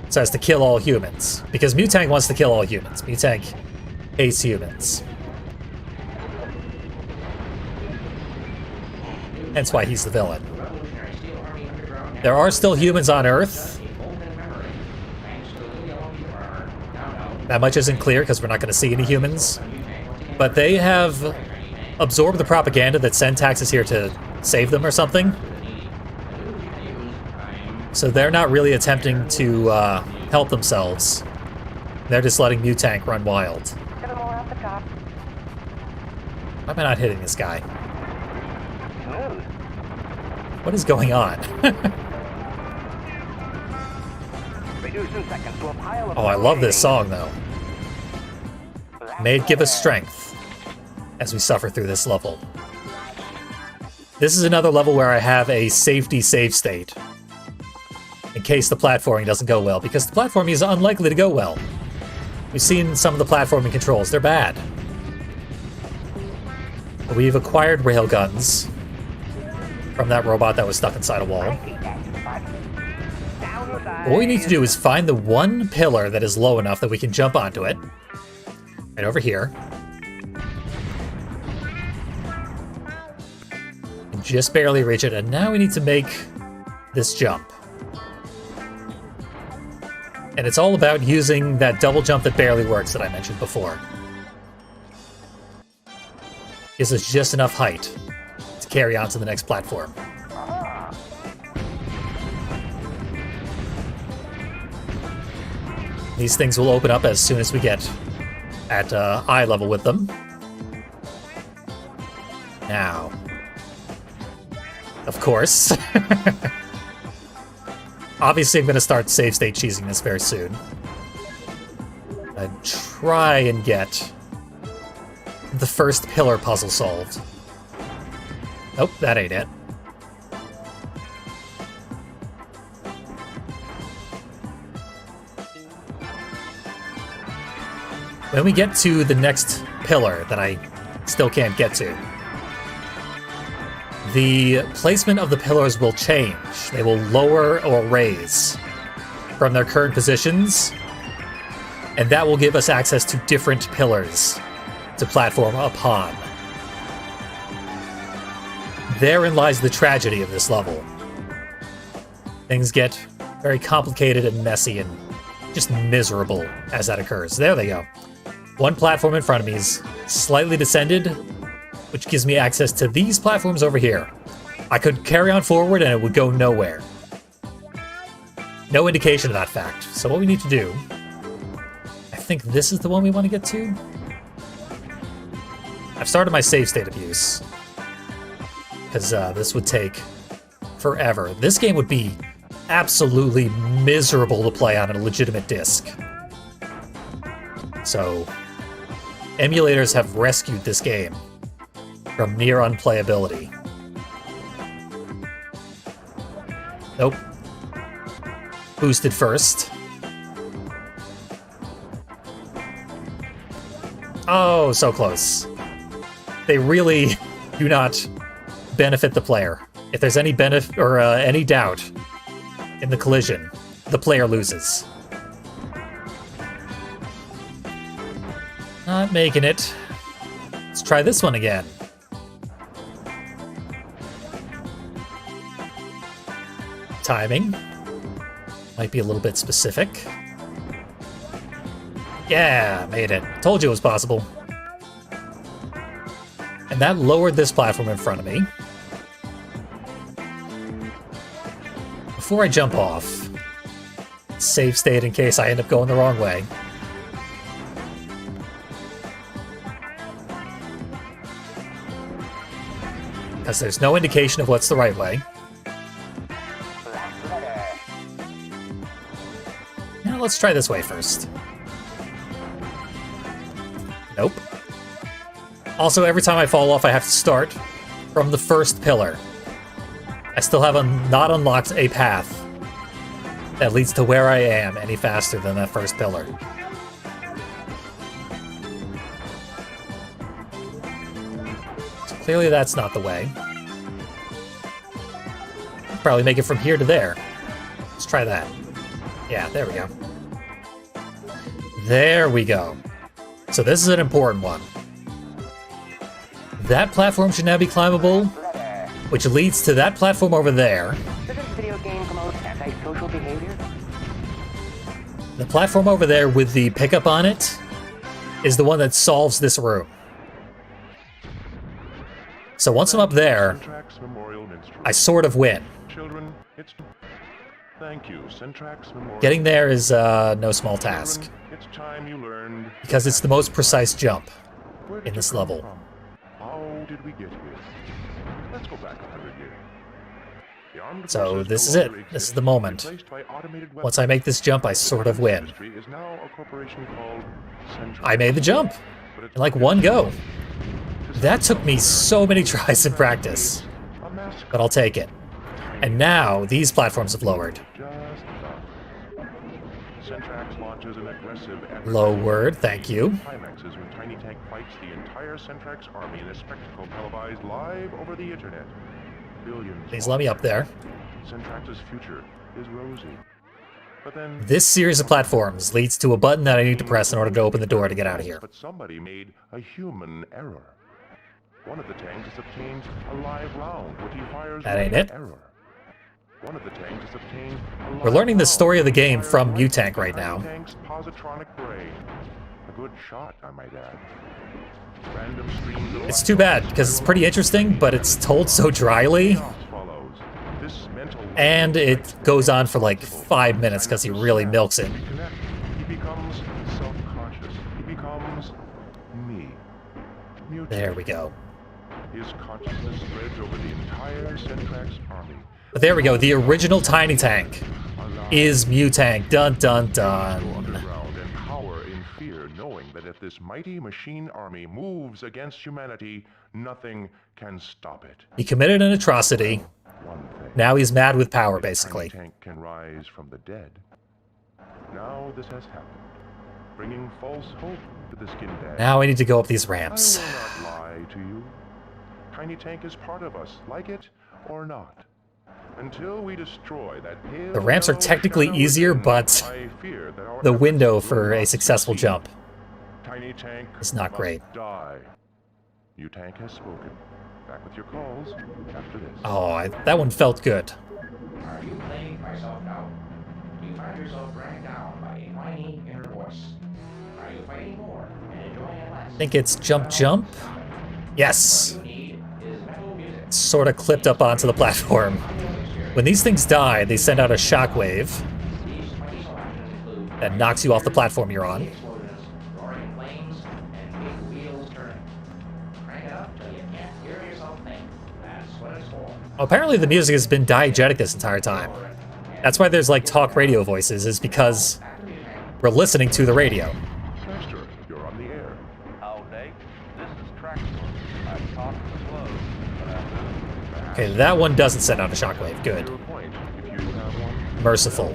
So as to kill all humans. Because Mutank wants to kill all humans. Mutank hates humans. Hence why he's the villain. There are still humans on Earth. That much isn't clear because we're not going to see any humans. But they have absorbed the propaganda that Syntax is here to save them or something. So they're not really attempting to help themselves. They're just letting Mutank run wild. A little more off the top. Why am I not hitting this guy? Smooth. What is going on? Reduce in seconds to a pile of Oh, I love this song, though. May it give us strength as we suffer through this level. This is another level where I have a safety save state in case the platforming doesn't go well, because the platforming is unlikely to go well. We've seen some of the platforming controls, they're bad. We've acquired railguns from that robot that was stuck inside a wall. What we need to do is find the one pillar that is low enough that we can jump onto it. Right over here. And just barely reach it, and now we need to make this jump. And it's all about using that double jump that barely works that I mentioned before. Gives us just enough height to carry on to the next platform. These things will open up as soon as we get at eye level with them. Now, of course, obviously I'm going to start save state cheesing this very soon. And try and get the first pillar puzzle solved. Nope, that ain't it. When we get to the next pillar that I still can't get to, the placement of the pillars will change. They will lower or raise from their current positions, and that will give us access to different pillars to platform upon. Therein lies the tragedy of this level. Things get very complicated and messy and just miserable as that occurs. There they go. One platform in front of me is slightly descended, which gives me access to these platforms over here. I could carry on forward and it would go nowhere. No indication of that fact. So what we need to do, I think this is the one we want to get to. I've started my save state abuse, because this would take forever. This game would be absolutely miserable to play on a legitimate disc. So, emulators have rescued this game from near unplayability. Nope. Boosted first. Oh, so close. They really do not benefit the player. If there's any benefit or any doubt in the collision, the player loses. Not making it. Let's try this one again. Timing. Might be a little bit specific. Yeah, made it. Told you it was possible. And that lowered this platform in front of me. Before I jump off, save state in case I end up going the wrong way. Because there's no indication of what's the right way. Now let's try this way first. Nope. Also, every time I fall off, I have to start from the first pillar. I still have not unlocked a path that leads to where I am any faster than that first pillar. So clearly that's not the way. Probably make it from here to there. Let's try that. Yeah, there we go. There we go. So this is an important one. That platform should now be climbable, which leads to that platform over there. Does this video game promote antisocial behavior? The platform over there with the pickup on it is the one that solves this room. So once I'm up there, I sort of win. Getting there is no small task, because it's the most precise jump in this level. How did we get here? Let's go back 100 years. So this is it. This is the moment. Once I make this jump, I sort of win. I made the jump in like one go. That took me so many tries in practice, but I'll take it. And now these platforms have lowered. Lowered, thank you. Climaxes when Tiny Tank fights the entire Centrax army in a spectacle televised live over the internet. Billions. Please let me up there. Centrax's future is rosy. But then This series of platforms leads to a button that I need to press in order to open the door to get out of here. But somebody made a human error. One of the tanks has obtained a live round, which he fires That ain't with it. error. One of the tanks has obtained a live We're learning the round, story of the which he game fires from right Mutank into right the now. tank's positronic brain. A good shot, I might add. Random streams of It's light too bad, because it's pretty interesting, but it's told so dryly, chaos follows. This mental and it goes on for like 5 minutes because he really milks it. reconnect. He becomes self-conscious. He becomes me. Mutant. There we go. His consciousness spreads over the entire Centrax army. But there we go, the original Tiny Tank is Mutank. Dun dun Go dun. underground and cower in fear, knowing that if this mighty machine army moves against humanity, nothing can stop it. He committed an atrocity. One thing. Now he's mad with power, Tiny basically. Tank can rise from the dead. Now this has happened, bringing false hope to the skin bag. Now I need to go up these I ramps. will not lie to you. Tiny Tank is part of us, like it or not. Until we destroy that pale The ramps are yellow technically shadow easier, within, but I fear that our the efforts window will for a not successful succeed. jump Tiny Tank is not must great. Die. Mutank has spoken. Back with your calls after this. Oh, that one felt good. Are you playing myself now? Do you find yourself dragged down by a whiny inner voice? Are you fighting more and enjoying it less? I think it's jump jump. Yes. What you need is metal music. Sort of clipped up onto the platform. When these things die, they send out a shockwave These mighty selections include that knocks you off the platform you're on. explosions, roaring flames, and big wheels turning. Crank it up till you can't hear yourself think. That's what it's for. Apparently the music has been diegetic this entire time. That's why there's like talk radio voices, is because we're listening to the radio. Chester, you're on the air. Oh, Dave, this is Tractor. I talk slow, but I move. Okay, that one doesn't send out a shockwave. Good. Your point, if you have one. Merciful.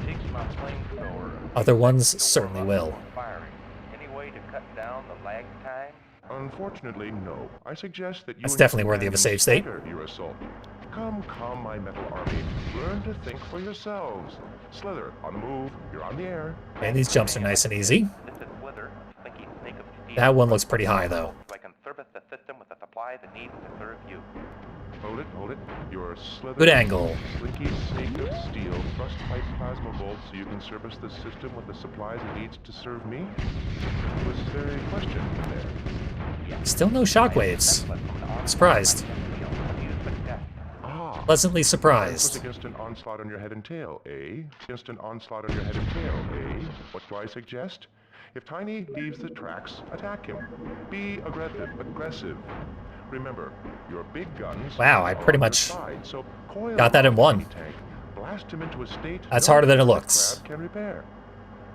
Takes my flamethrower. Other ones certainly will. Firing. Any way to cut down the lag time? Unfortunately, no. I suggest that you That's and your definitely worthy of a companions save state. stagger your assault. Come, my metal army. Learn to think for yourselves. Slither, on the move. You're on the air. And these jumps are nice and easy. This is Slither, a slinky snake of steel. That one looks pretty high, though. So I can service the system with the supply that needs to serve you. Hold it. You're Slither. Good angle. Slinky snake of steel. Thrust pipe plasma bolts so you can service the system with the supplies it needs to serve me? Was there a question there? Still no shockwaves. Surprised. Ah. Pleasantly Was surprised. against an onslaught on your head and tail, eh? Against an onslaught on your head and tail, eh? What do I suggest? If Tiny leaves the tracks, attack him. Be aggressive. Remember, your big guns. Wow, I are pretty on much your side, so coil got that in up one. Tiny Tank, blast him into a state That's no harder than it other looks. crab can repair.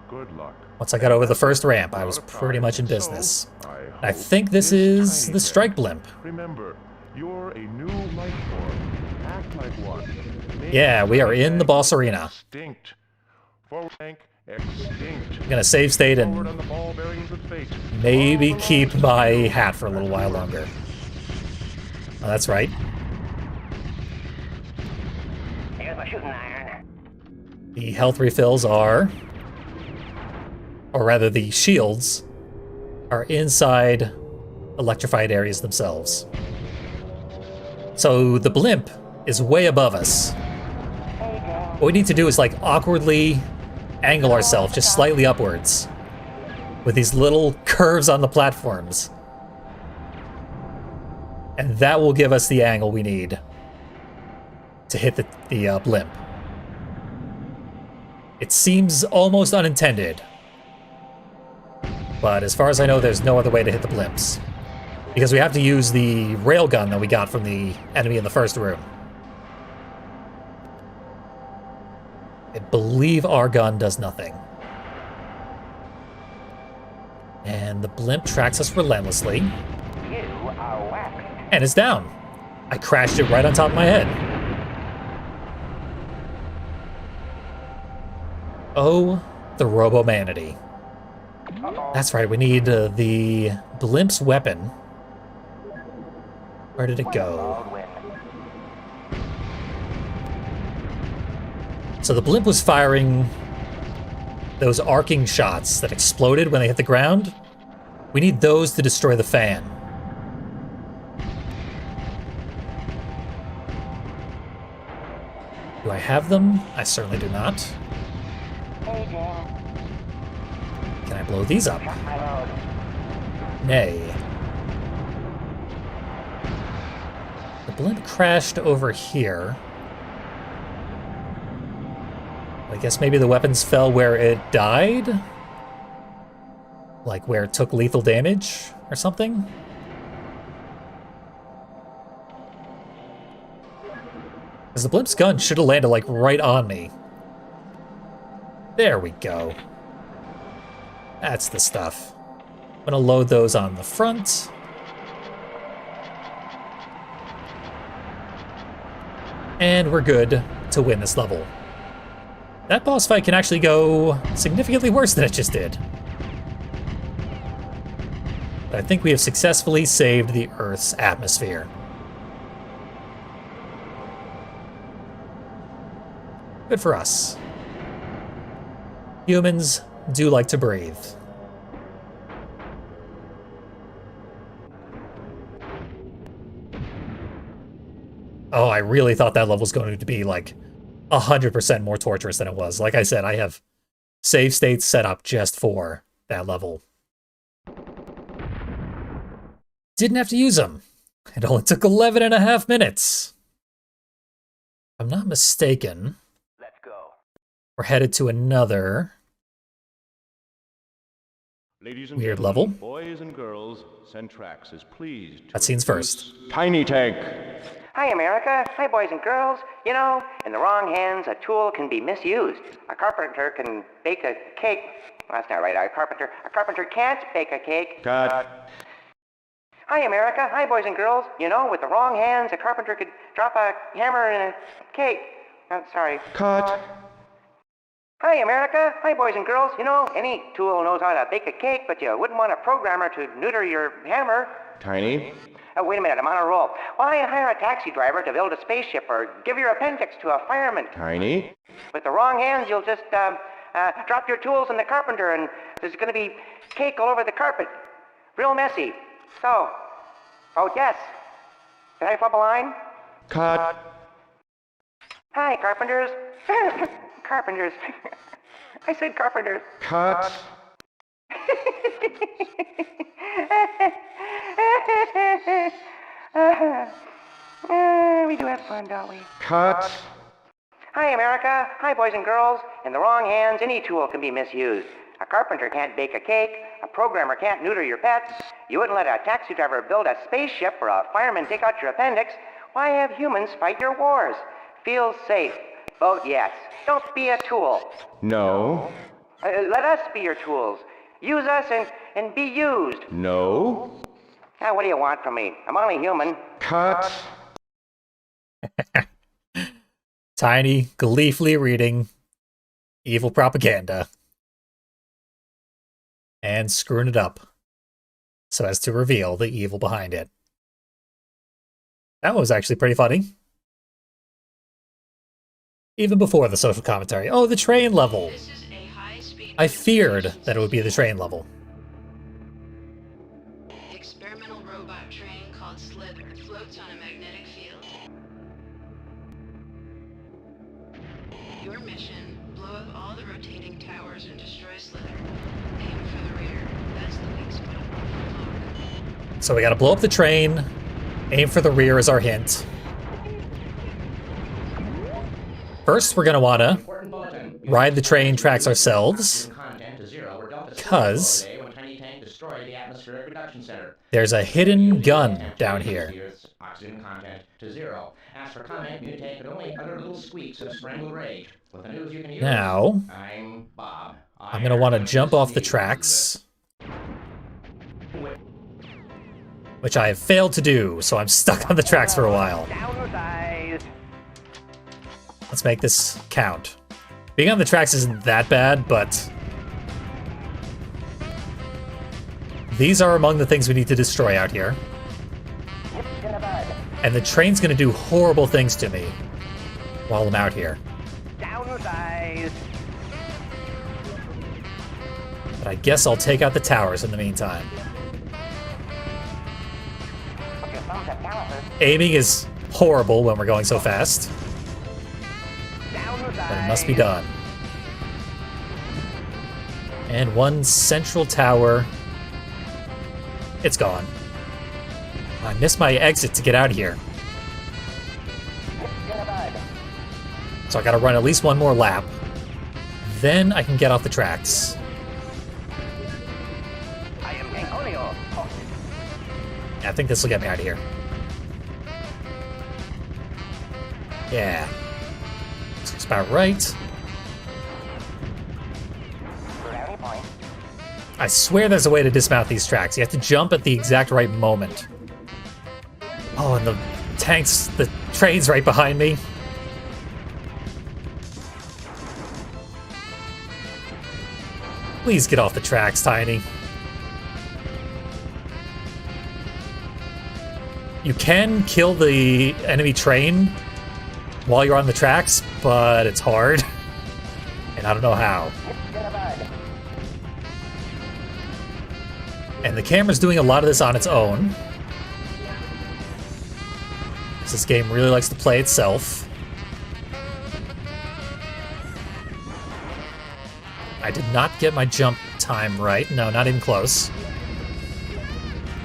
Good luck. Once I got over the first ramp, I was pretty much in business. I think this is the strike blimp. Remember, you're a new life form. Act like one. Make Yeah, we are in the boss arena. Extinct. Forward tank, extinct. I'm gonna save state Forward and on the ball bearings of fate. maybe All keep belongs my to you. hat for a little while longer. Oh, that's right. Here's my shooting iron. The health refills are, or rather the shields, are inside electrified areas themselves. So the blimp is way above us. What we need to do is like awkwardly angle ourselves just slightly upwards with these little curves on the platforms. And that will give us the angle we need to hit the blimp. It seems almost unintended, but as far as I know, there's no other way to hit the blimps. Because we have to use the railgun that we got from the enemy in the first room. I believe our gun does nothing. And the blimp tracks us relentlessly. You are whacked. And it's down. I crashed it right on top of my head. Oh, the Robomanity. That's right, we need the blimp's weapon. Where did it go? Baldwin. So the blimp was firing those arcing shots that exploded when they hit the ground, we need those to destroy the fan. Do I have them? I certainly do not. Can I blow these up? Nay. The blimp crashed over here. I guess maybe the weapons fell where it died? Like where it took lethal damage or something? Because the blimp's gun should have landed like right on me. There we go. That's the stuff. I'm gonna load those on the front. And we're good to win this level. That boss fight can actually go significantly worse than it just did. But I think we have successfully saved the Earth's atmosphere. Good for us. Humans do like to breathe. Oh, I really thought that level was going to be like 100% more torturous than it was. Like I said, I have save states set up just for that level. Didn't have to use them. It only took 11.5 minutes. If I'm not mistaken, Let's go. we're headed to another Ladies and weird gentlemen, level. boys and girls, Centrax is pleased to Cutscenes first. introduce Tiny Tank. Hi, America. Hi, boys and girls. You know, in the wrong hands, a tool can be misused. A carpenter can bake a cake. Well, that's not right. A carpenter can't bake a cake. Cut. Hi, America. Hi, boys and girls. You know, with the wrong hands, a carpenter could drop a hammer in a cake. Oh, sorry. Cut. Hi, America. Hi, boys and girls. You know, any tool knows how to bake a cake, but you wouldn't want a programmer to neuter your hammer. Tiny. Oh, wait a minute. I'm on a roll. Why hire a taxi driver to build a spaceship or give your appendix to a fireman? Tiny. With the wrong hands, you'll just drop your tools in the carpenter, and there's going to be cake all over the carpet. Real messy. So, oh, yes. Did I flub a line? Cut. Hi, carpenters. Carpenters. I said carpenters. Cut. We do have fun, don't we? Cut. Hi, America. Hi, boys and girls. In the wrong hands, any tool can be misused. A carpenter can't bake a cake. A programmer can't neuter your pets. You wouldn't let a taxi driver build a spaceship or a fireman take out your appendix. Why have humans fight your wars? Feel safe. Vote yes. Don't be a tool. No. Let us be your tools. Use us and be used. No. Now, what do you want from me? I'm only human. Cut. Tiny, gleefully reading evil propaganda. And screwing it up so as to reveal the evil behind it. That was actually pretty funny. Even before the social commentary. Oh, the train level. This is a high-speed I feared that it would be the train level. experimental robot train called Slither floats on a magnetic field. Your mission, blow up all the rotating towers and destroy Slither. Aim for the rear. That's the weak spot. Look. So we gotta blow up the train. Aim for the rear is our hint. First, we're gonna wanna Important bulletin. ride the train tracks ourselves, Oxygen content to zero were Delta because today when Tiny Tank destroyed the atmospheric reduction center. there's a hidden gun down here. Oxygen content to zero. Ask for comment, mutate, but only utter little squeaks of strangled rage. With the news you can use. Now, I'm Bob. I'm gonna want to jump off the tracks, which I have failed to do, so I'm stuck on the tracks for a while. Downsized. Let's make this count. Being on the tracks isn't that bad, but these are among the things we need to destroy out here. And the train's gonna do horrible things to me while I'm out here. Downsized. But I guess I'll take out the towers in the meantime. Put your thumbs up calipers. Aiming is horrible when we're going so fast, Down the but it must be done. And one central tower. It's gone. I missed my exit to get out of here. So I gotta run at least one more lap. Then I can get off the tracks. I am Antonio. Oh, Yeah, I think this will get me out of here. Yeah. Looks about right. brownie point. I swear there's a way to dismount these tracks. You have to jump at the exact right moment. Oh, and the train's right behind me. Please get off the tracks, Tiny. You can kill the enemy train while you're on the tracks, but it's hard. And I don't know how. And the camera's doing a lot of this on its own. This game really likes to play itself. I did not get my jump time right. No, not even close.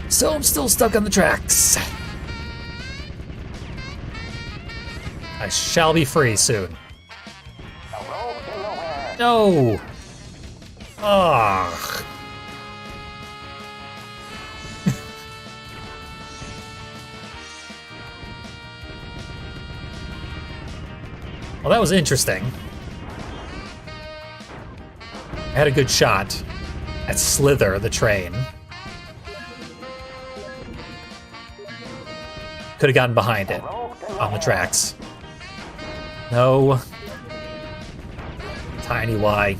So I'm still stuck on the tracks. I shall be free soon. No! Ugh. Well, that was interesting. I had a good shot at Slither, the train. Could have gotten behind it on the tracks. No. Tiny Y.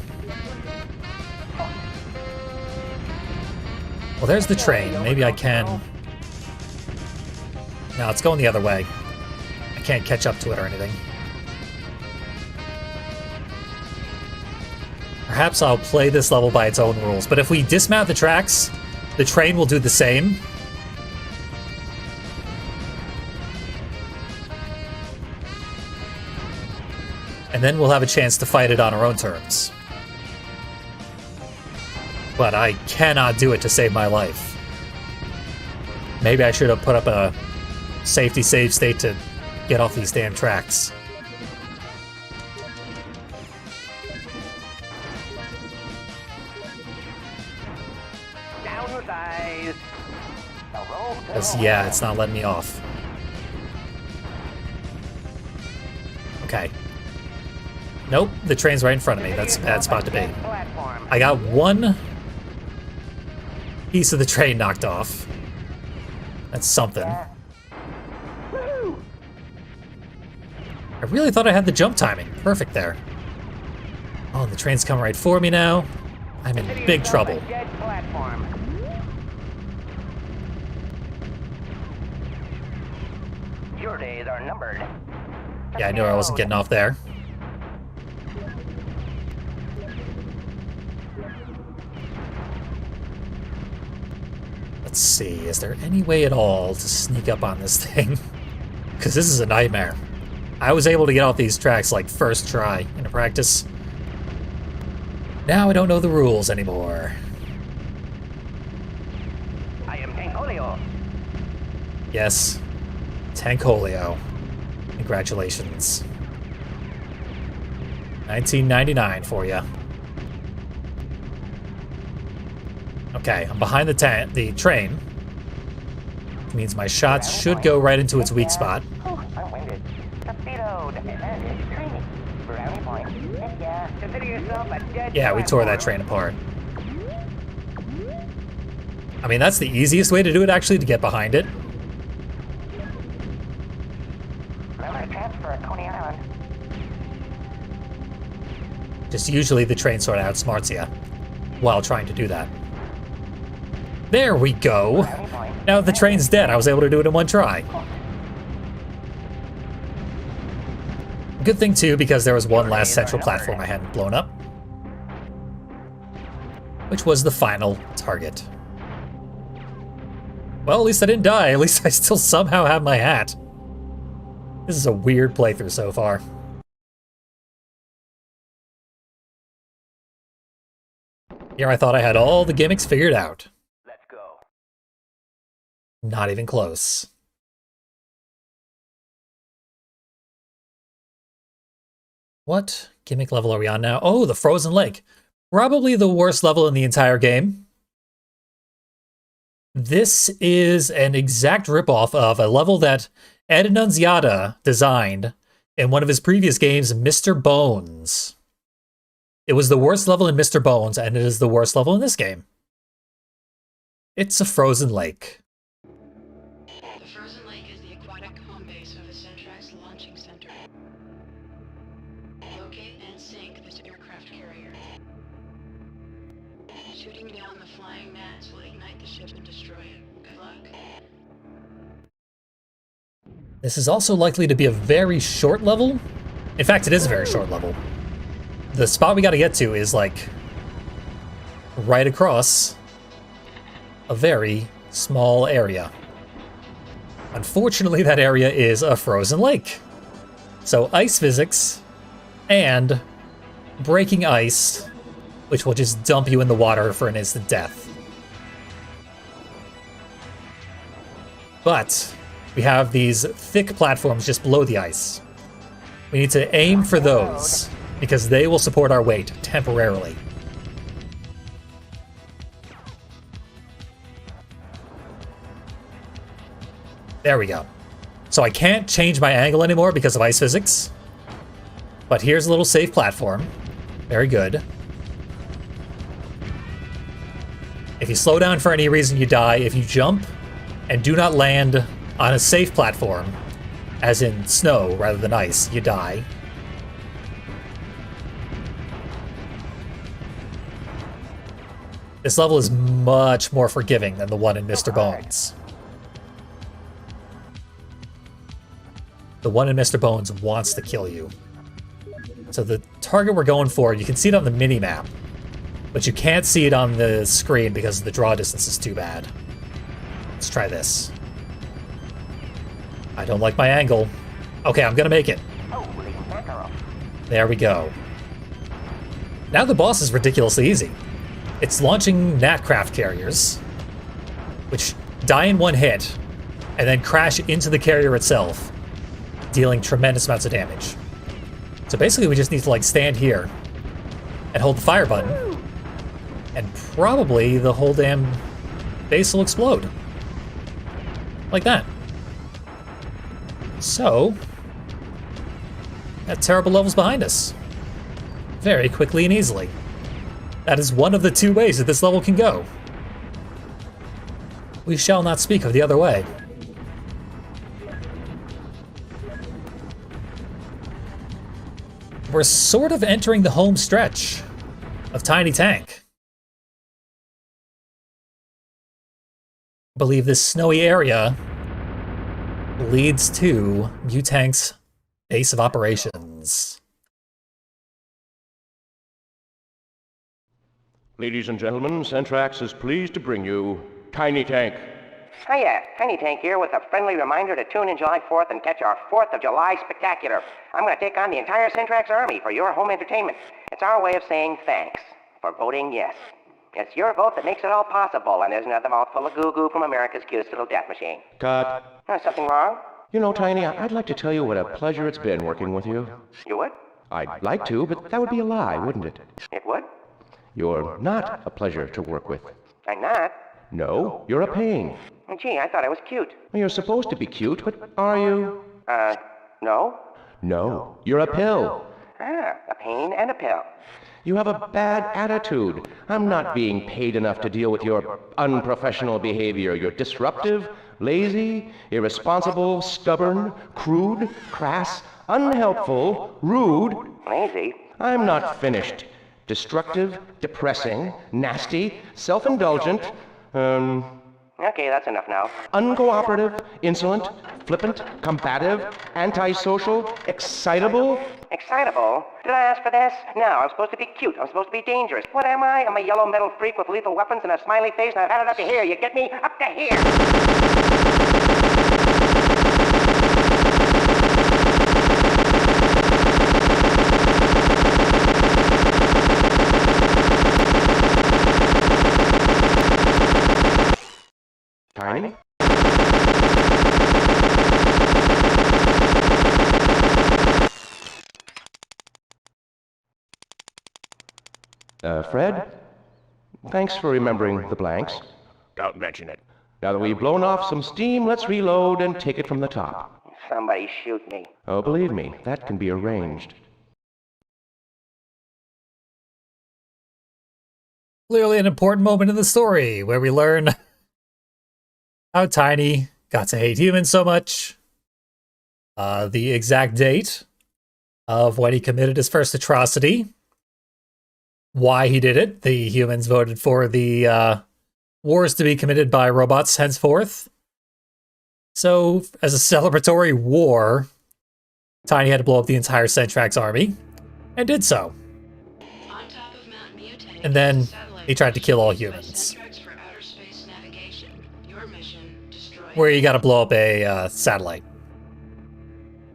Well, there's the train. Maybe I can... No, it's going the other way. I can't catch up to it or anything. Perhaps I'll play this level by its own rules, but if we dismount the tracks, the train will do the same. And then we'll have a chance to fight it on our own terms. But I cannot do it to save my life. Maybe I should have put up a safety save state to get off these damn tracks. Because, yeah, it's not letting me off. Okay. Nope, the train's right in front of me. That's a bad spot to be. I got one piece of the train knocked off. That's something. I really thought I had the jump timing. Perfect there. Oh, and the train's coming right for me now. I'm in big trouble. Your days are numbered. Yeah, I knew I wasn't getting off there. Let's see, is there any way at all to sneak up on this thing? Because this is a nightmare. I was able to get off these tracks like first try in a practice. Now I don't know the rules anymore. I am Tankolio. Yes, Tankolio. Congratulations. 1999 for you. Okay, I'm behind the train. Which means my shots should go right into its weak spot. Oh, I'm winded. Torpedoed. Training. Brownie point. Yeah. Consider yourself a dead Yeah, we tore that train apart. I mean, that's the easiest way to do it, actually, to get behind it. Remember to transfer at Coney Island. Just usually the train sort of outsmarts you while trying to do that. There we go. Now the train's dead. I was able to do it in one try. Good thing, too, because there was one last central platform I hadn't blown up. which was the final target. Well, at least I didn't die. At least I still somehow have my hat. This is a weird playthrough so far. Here I thought I had all the gimmicks figured out. Let's go. Not even close. What gimmick level are we on now? Oh, the Frozen Lake. Probably the worst level in the entire game. This is an exact ripoff of a level that Ed Annunziata designed in one of his previous games, Mr. Bones. It was the worst level in Mr. Bones, and it is the worst level in this game. It's a frozen lake. The frozen lake is the aquatic home base of the Centrax launching center. Locate and sink this aircraft carrier. Shooting down the flying gnats will ignite the ship and destroy it. Good luck. This is also likely to be a very short level. In fact, it is a very short level. The spot we gotta get to is like right across a very small area. Unfortunately, that area is a frozen lake. So ice physics and breaking ice, which will just dump you in the water for an instant death. But we have these thick platforms just below the ice. We need to aim for those, because they will support our weight temporarily. There we go. So I can't change my angle anymore because of ice physics. But here's a little safe platform. Very good. If you slow down for any reason, you die. If you jump and do not land on a safe platform, as in snow rather than ice, you die. This level is much more forgiving than the one in Mr. Bones. The one in Mr. Bones wants to kill you. So the target we're going for, you can see it on the mini-map, but you can't see it on the screen because the draw distance is too bad. Let's try this. I don't like my angle. Okay, I'm gonna make it. There we go. Now the boss is ridiculously easy. It's launching Gnatcraft carriers, which die in one hit, and then crash into the carrier itself, dealing tremendous amounts of damage. So basically we just need to like stand here and hold the fire button, and probably the whole damn base will explode. Like that. So, that terrible level's behind us. Very quickly and easily. That is one of the two ways that this level can go. We shall not speak of the other way. We're sort of entering the home stretch of Tiny Tank. I believe this snowy area leads to Mutank's base of operations. Ladies and gentlemen, Centrax is pleased to bring you Tiny Tank. Hiya, Tiny Tank here with a friendly reminder to tune in July 4th and catch our 4th of July spectacular. I'm going to take on the entire Centrax army for your home entertainment. It's our way of saying thanks for voting yes. It's your vote that makes it all possible, and there's another mouthful of goo-goo from America's cutest little death machine. Cut. Something wrong? You know, Tiny, I'd like to tell you what a pleasure it's been working with you. You would? I'd like to, but that would be a lie, wouldn't it? It would? You're not a pleasure to work with. I'm not. No, you're a pain. Gee, I thought I was cute. Well, you're supposed to be cute, but are you? No? No, you're a pill. A pain and a pill. You have a bad attitude. I'm not being paid enough to deal with your unprofessional behavior. You're disruptive, lazy, irresponsible, stubborn, crude, crass, unhelpful, rude. Lazy? I'm not finished. Destructive, depressing, nasty, self-indulgent, Okay, that's enough now. uncooperative, insolent, flippant, combative, antisocial, excitable. Excitable? Did I ask for this? No, I'm supposed to be cute. I'm supposed to be dangerous. What am I? I'm a yellow metal freak with lethal weapons and a smiley face, and I've had it up to here. You get me? Up to here! Tiny? Fred? Thanks for remembering the blanks. Don't mention it. Now that we've blown off some steam, let's reload and take it from the top. Somebody shoot me. Oh, believe me, that can be arranged. Clearly an important moment in the story where we learn how Tiny got to hate humans so much, the exact date of when he committed his first atrocity, why he did it. The humans voted for the wars to be committed by robots henceforth. So, as a celebratory war, Tiny had to blow up the entire Centrax army, and did so. On top of Mount Mutane, And then satellite he tried to kill all used by humans. Centrax for outer space navigation. Your mission, destroy Where you gotta blow up a satellite.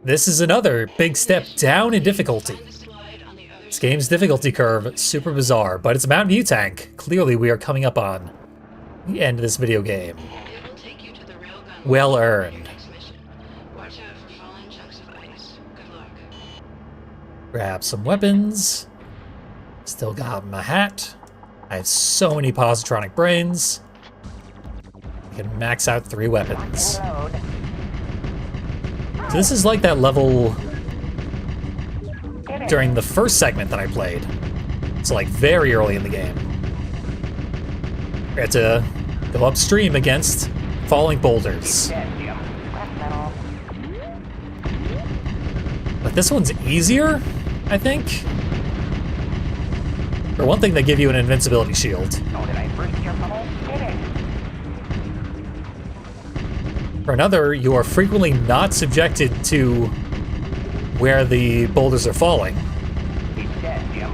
This is another big step down in difficulty. Find the slide on the other This game's difficulty curve, super bizarre, but it's Mount Mutank. Clearly we are coming up on the end of this video game. It will take you to the railgun. Well for your earned. next mission. Watch out for falling chunks of ice. Good luck. Grab some weapons. Still got my hat. I have so many positronic brains. I can max out 3 weapons. Load. So this is like that level during the first segment that I played. So like very early in the game. We had to go upstream against falling boulders. Dead, Jim. Left metal. But this one's easier, I think. For one thing, they give you an invincibility shield. Oh, did I burst your bubble? Did it? For another, you are frequently not subjected to where the boulders are falling. He's dead, Jim.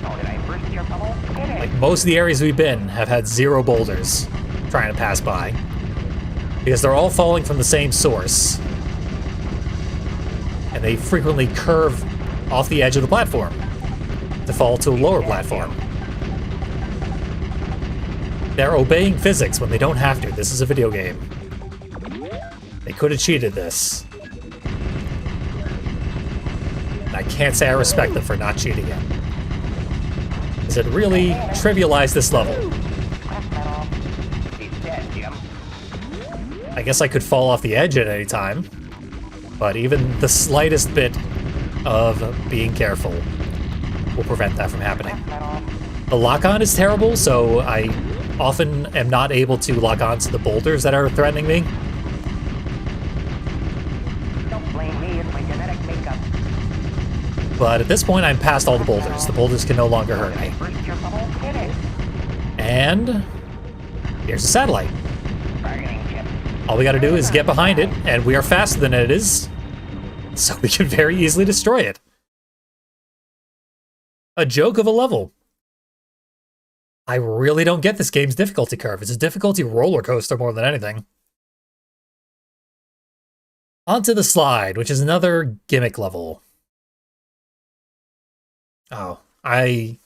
Oh, did I burst your bubble? Did it? Like most of the areas we've been have had 0 boulders trying to pass by. Because they're all falling from the same source. And they frequently curve off the edge of the platform to fall to a lower platform. They're obeying physics when they don't have to. This is a video game. They could have cheated this. I can't say I respect them for not cheating it. Because it really trivialized this level. Left metal. He's dead, Jim. I guess I could fall off the edge at any time, but even the slightest bit of being careful will prevent that from happening. Left metal. The lock-on is terrible, so I often am not able to lock on to the boulders that are threatening me. Don't blame me. It's my genetic makeup. But at this point, I'm past all the boulders. The boulders can no longer hurt me. Burst your bubble? Did it? And here's a satellite. Bargaining chip. All we gotta do is get behind it, and we are faster than it is, so we can very easily destroy it. A joke of a level. I really don't get this game's difficulty curve. It's a difficulty roller coaster more than anything. Onto the slide, which is another gimmick level. Oh, I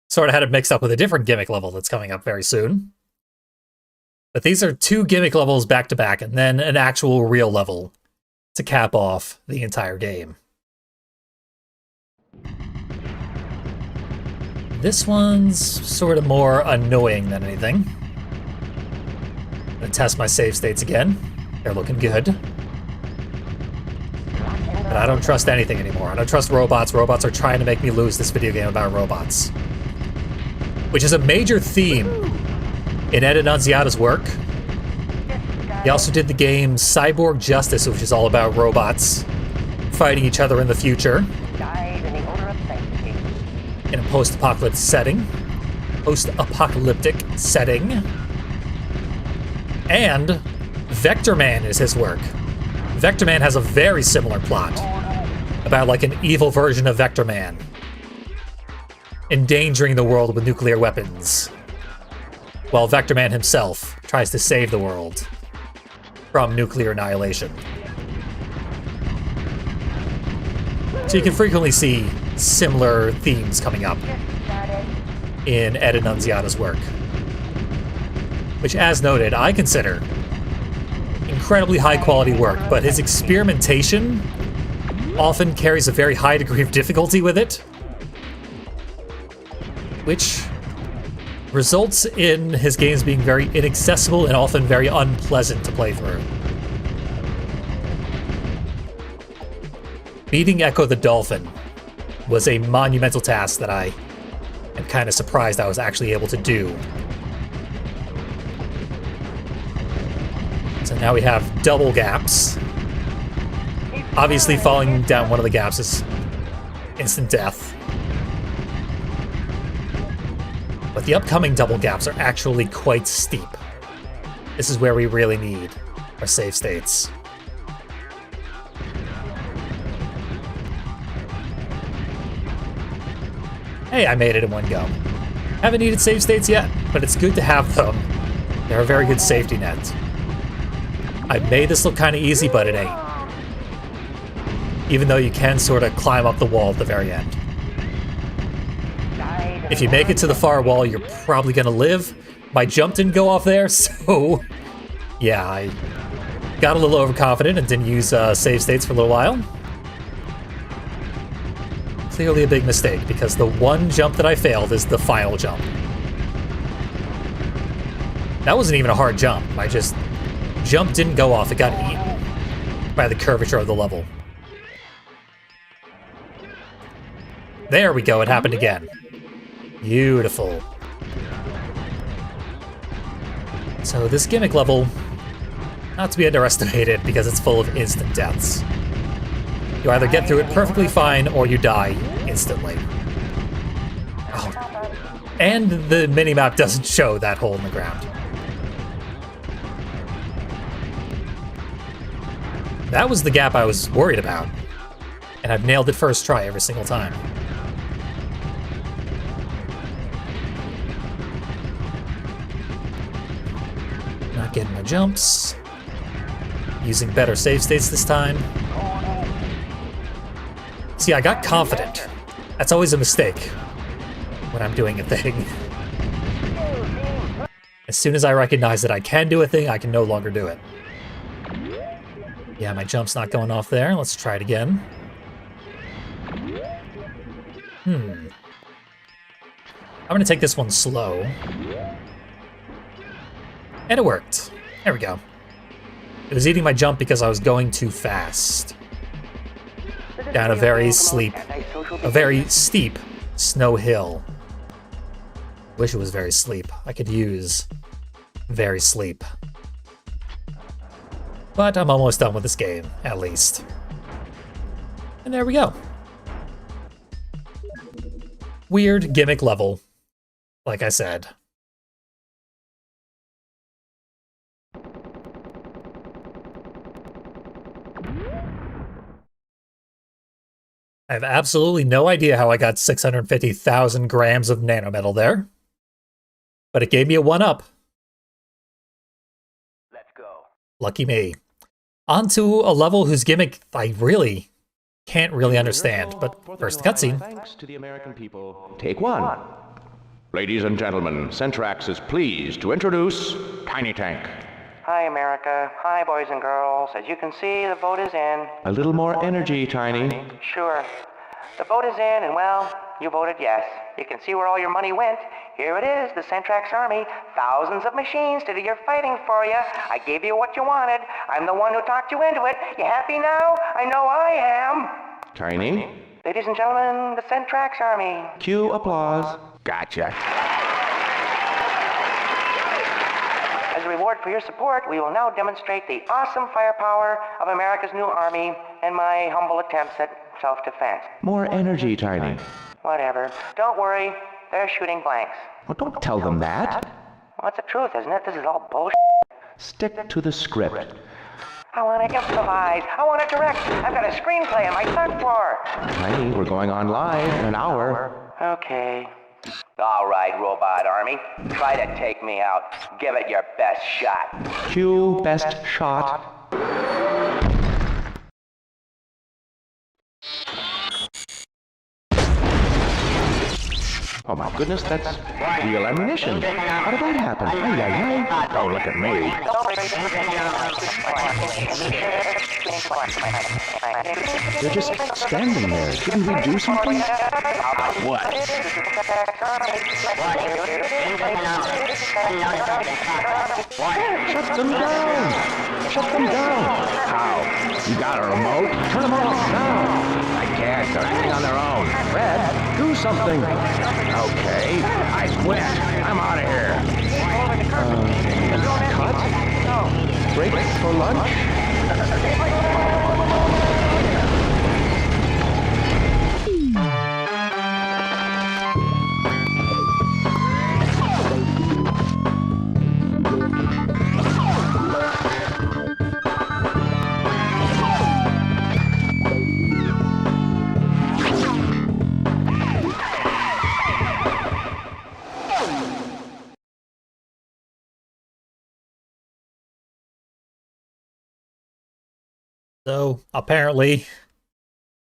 sort of had it mixed up with a different gimmick level that's coming up very soon. But these are 2 gimmick levels back to back, and then an actual real level to cap off the entire game. This one's sort of more annoying than anything. I'm gonna test my save states again. They're looking good. But I don't trust anything anymore. I don't trust robots. Robots are trying to make me lose this video game about robots. Which is a major theme in Ed Annunziata's work. He also did the game Cyborg Justice, which is all about robots fighting each other in the future Died in the odor of sanctity. in a post-apocalyptic setting. And Vector Man is his work. Vector Man has a very similar plot about like an evil version of Vector Man, endangering the world with nuclear weapons, while Vector Man himself tries to save the world from nuclear annihilation. So you can frequently see similar themes coming up in Ed Annunziata's work, which, as noted, I consider incredibly high-quality work, but his experimentation often carries a very high degree of difficulty with it, which results in his games being very inaccessible and often very unpleasant to play through. Beating Echo the Dolphin was a monumental task that I am kind of surprised I was actually able to do. So now we have double gaps. Obviously, falling down one of the gaps is instant death. But the upcoming double gaps are actually quite steep. This is where we really need our save states. Hey, I made it in one go. Haven't needed save states yet, but it's good to have them. They're a very good safety net. I made this look kind of easy, but it ain't. Even though you can sort of climb up the wall at the very end. If you make it to the far wall, you're probably gonna live. My jump didn't go off there, so yeah, I got a little overconfident and didn't use save states for a little while. Clearly a big mistake, because the one jump that I failed is the final jump. That wasn't even a hard jump. My jump didn't go off. It got eaten by the curvature of the level. There we go. It happened again. Beautiful. So this gimmick level, not to be underestimated because it's full of instant deaths. You either get through it perfectly fine or you die instantly. Oh. And the minimap doesn't show that hole in the ground. That was the gap I was worried about, and I've nailed it first try every single time. Not getting my jumps. Using better save states this time. See, I got confident. That's always a mistake when I'm doing a thing. As soon as I recognize that I can do a thing, I can no longer do it. Yeah, my jump's not going off there. Let's try it again. I'm gonna take this one slow. And it worked. There we go. It was eating my jump because I was going too fast. Down a very steep snow hill. Wish it was very steep. I could use very steep. But I'm almost done with this game, at least. And there we go. Weird gimmick level, like I said. I have absolutely no idea how I got 650,000 grams of nanometal there. But it gave me a 1-up. Let's go. Lucky me. On to a level whose gimmick I really can't really understand, but first the cutscene. Thanks to the American people. Take one. Ladies and gentlemen, Centrax is pleased to introduce Tiny Tank. Hi, America. Hi, boys and girls. As you can see, the vote is in. A little more energy, Tiny. Sure. The vote is in, and well, you voted yes. You can see where all your money went. Here it is, the Centrax Army. Thousands of machines to do your fighting for you. I gave you what you wanted. I'm the one who talked you into it. You happy now? I know I am. Tiny? Ladies and gentlemen, the Centrax Army. Cue applause. Gotcha. As a reward for your support, we will now demonstrate the awesome firepower of America's new army and my humble attempts at self-defense. More energy, Tiny. Whatever. Don't worry, they're shooting blanks. Well, don't tell them that. Well, that's the truth, isn't it? This is all bullshit. Stick to the script. I want to improvise. I want to direct. I've got a screenplay on my third floor. Tiny, we're going on live in an hour. Okay. All right, robot army. Try to take me out. Give it your best shot. Cue best shot. Oh my goodness, that's real ammunition. How did that happen? Ay, ay, ay. Don't look at me. They're just standing there. Shouldn't we do something? What? Shut them down! Shut them down! How? You got a remote? Turn them off now! I can't. They're acting on their own. Red, do something. Okay, I quit. I'm out of here. Cut? Break for lunch? So, apparently,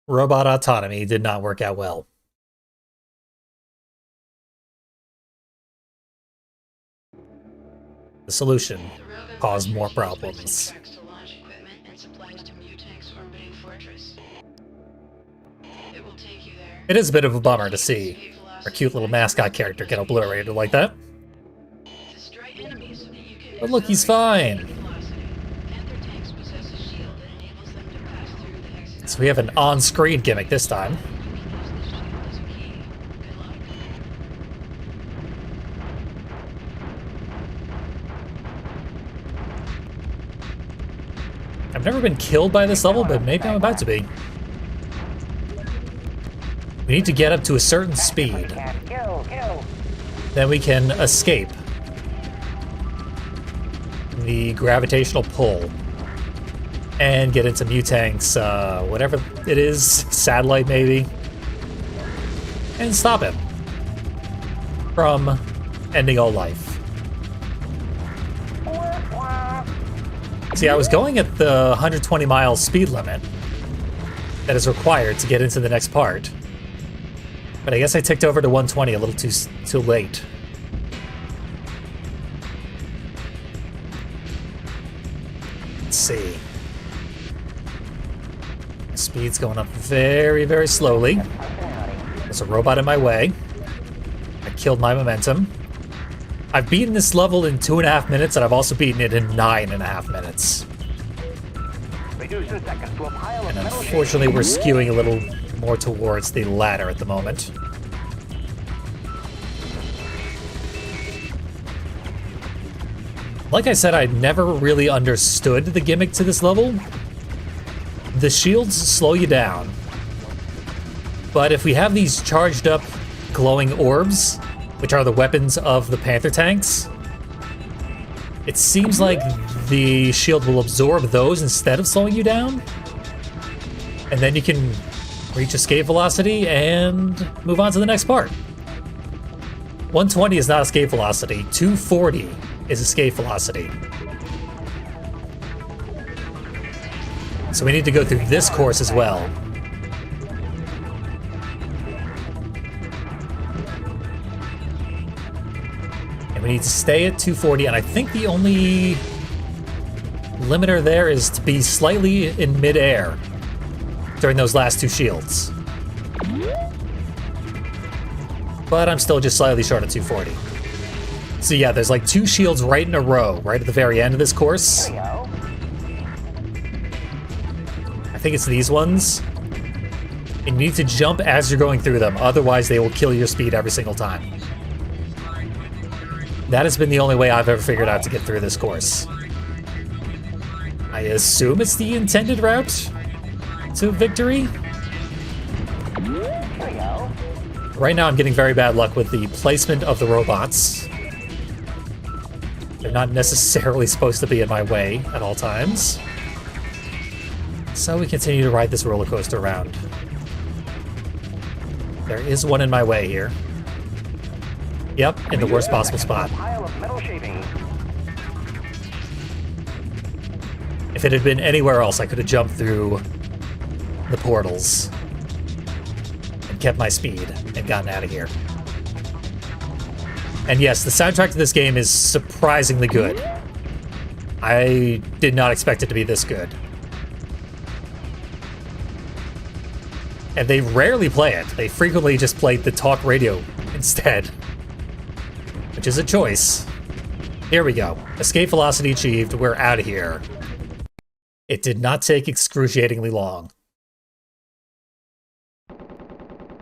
robot autonomy did not work out well. The solution caused more problems. It is a bit of a bummer to see our cute little mascot character get obliterated like that. But look, he's fine. So we have an on-screen gimmick this time. I've never been killed by this level, but maybe I'm about to be. We need to get up to a certain speed. Then we can escape the gravitational pull and get into Mutang's, whatever it is, satellite maybe, and stop him from ending all life. See, I was going at the 120 mile speed limit that is required to get into the next part, but I guess I ticked over to 120 a little too late. Let's see. Speed's going up very, very slowly. There's a robot in my way. I killed my momentum. I've beaten this level in 2.5 minutes, and I've also beaten it in 9.5 minutes. And unfortunately, we're skewing a little more towards the latter at the moment. Like I said, I never really understood the gimmick to this level. The shields slow you down, but if we have these charged up glowing orbs, which are the weapons of the Panther tanks, it seems like the shield will absorb those instead of slowing you down, and then you can reach escape velocity and move on to the next part. 120 is not escape velocity, 240 is escape velocity. So we need to go through this course as well. And we need to stay at 240, and I think the only limiter there is to be slightly in midair during those last two shields. But I'm still just slightly short of 240. So yeah, there's like 2 shields right in a row, right at the very end of this course. I think it's these ones. And you need to jump as you're going through them, otherwise they will kill your speed every single time. That has been the only way I've ever figured out to get through this course. I assume it's the intended route to victory? Right now I'm getting very bad luck with the placement of the robots. They're not necessarily supposed to be in my way at all times. So we continue to ride this roller coaster around. There is one in my way here. Yep, in the worst possible spot. Pile of metal shavings. If it had been anywhere else, I could have jumped through the portals and kept my speed and gotten out of here. And yes, the soundtrack to this game is surprisingly good. I did not expect it to be this good. And they rarely play it. They frequently just play the talk radio instead. Which is a choice. Here we go. Escape velocity achieved. We're out of here. It did not take excruciatingly long.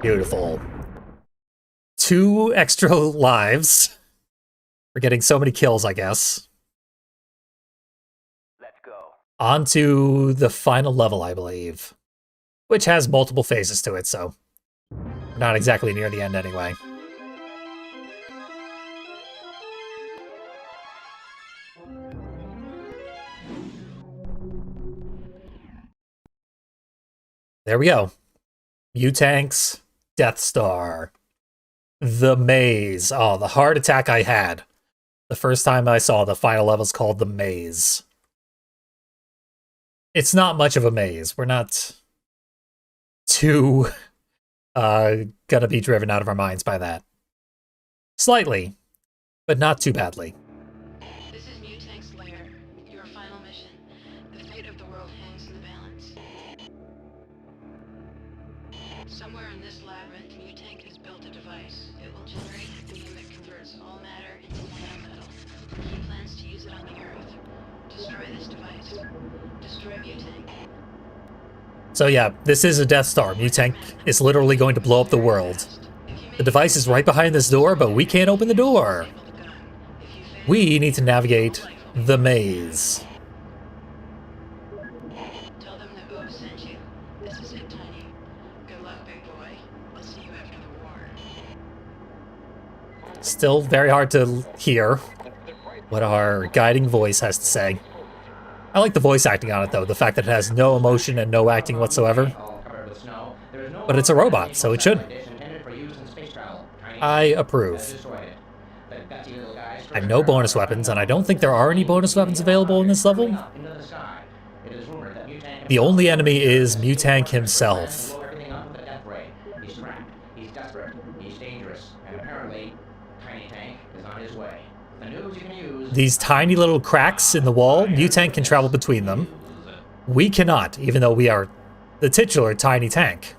Beautiful. 2 extra lives. We're getting so many kills, I guess. Let's go. On to the final level, I believe. Which has multiple phases to it, so we're not exactly near the end anyway. There we go. Mutank's Death Star. The Maze. Oh, the heart attack I had the first time I saw the final level's called The Maze. It's not much of a maze. We're not too gonna be driven out of our minds by that. Slightly, but not too badly. This is Mutank's lair, your final mission. The fate of the world hangs in the balance. Somewhere in this labyrinth, Mutank has built a device. It will generate a beam that converts all matter into nanometal. He plans to use it on the Earth. Destroy this device. Destroy Mutank. So yeah, this is a Death Star. Mutank is literally going to blow up the world. The device is right behind this door, but we can't open the door. We need to navigate the maze. Tell them that Ove sent you. This is it, Tiny. Good luck, big boy. I'll see you after the war. Still very hard to hear what our guiding voice has to say. I like the voice acting on it, though. The fact that it has no emotion and no acting whatsoever. But it's a robot, so it shouldn't. I approve. I have no bonus weapons, and I don't think there are any bonus weapons available in this level. The only enemy is Mutank himself. He's trapped. He's desperate. He's dangerous. And apparently, Tiny Tank is on his way. The news you can use. These tiny little cracks in the wall, Mutank can travel between them. We cannot, even though we are the titular Tiny Tank.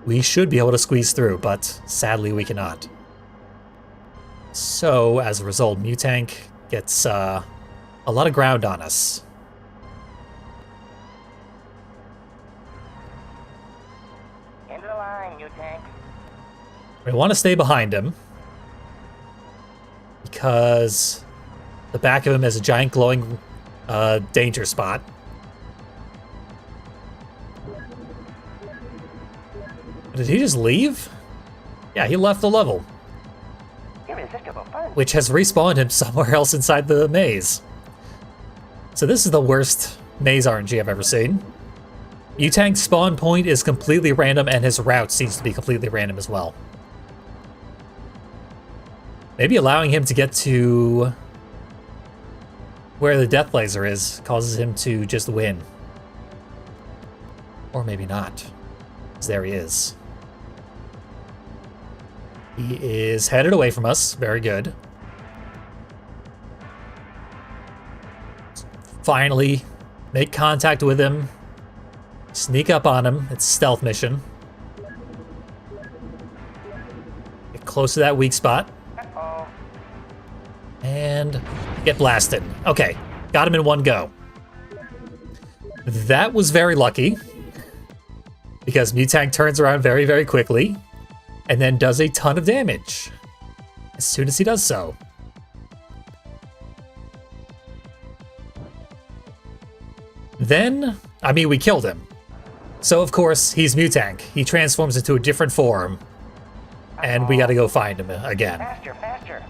We should be able to squeeze through, but sadly we cannot. So, as a result, Mutank gets a lot of ground on us. Into the line, Mutank. We want to stay behind him, because the back of him is a giant glowing danger spot. Did he just leave? Yeah, he left the level, Irresistible fun. which has respawned him somewhere else inside the maze. So this is the worst maze RNG I've ever seen. Mutank's spawn point is completely random, and his route seems to be completely random as well. Maybe allowing him to get to where the death laser is causes him to just win. Or maybe not. 'Cause there he is. He is headed away from us. Very good. Finally, make contact with him. Sneak up on him. It's a stealth mission. Get close to that weak spot. Uh-oh. And get blasted. Okay, got him in one go. That was very lucky, because Mutank turns around very, very quickly, and then does a ton of damage as soon as he does so. Then, I mean, we killed him. So, of course, he's Mutank. He transforms into a different form, and we gotta go find him again. Faster, faster.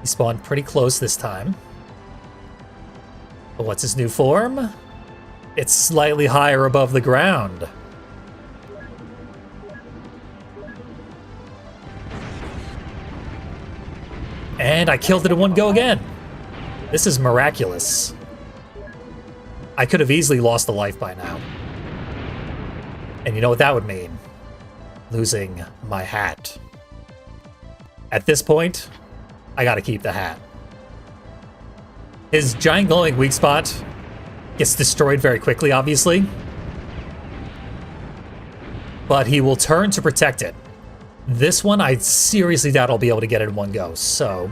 He spawned pretty close this time. But what's his new form? It's slightly higher above the ground. And I killed it in one go again. This is miraculous. I could have easily lost a life by now. And you know what that would mean? Losing my hat. At this point, I gotta keep the hat. His giant glowing weak spot gets destroyed very quickly, obviously. But he will turn to protect it. This one, I seriously doubt I'll be able to get it in one go, so...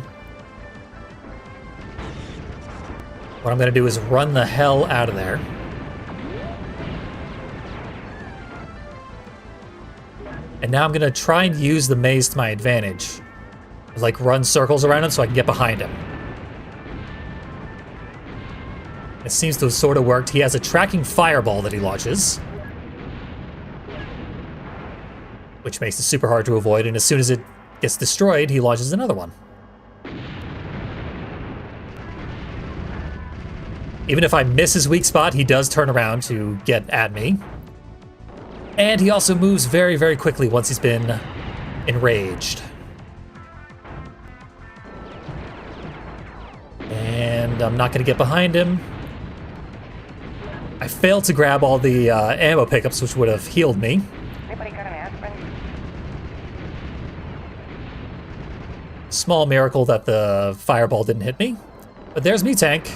what I'm gonna do is run the hell out of there. And now I'm gonna try and use the maze to my advantage. Like, run circles around him so I can get behind him. It seems to have sort of worked. He has a tracking fireball that he launches, which makes it super hard to avoid, and as soon as it gets destroyed, he launches another one. Even if I miss his weak spot, he does turn around to get at me. And he also moves very, very quickly once he's been enraged. And I'm not going to get behind him. I failed to grab all the ammo pickups, which would have healed me. Anybody got an aspirin? Small miracle that the fireball didn't hit me. But there's me, tank,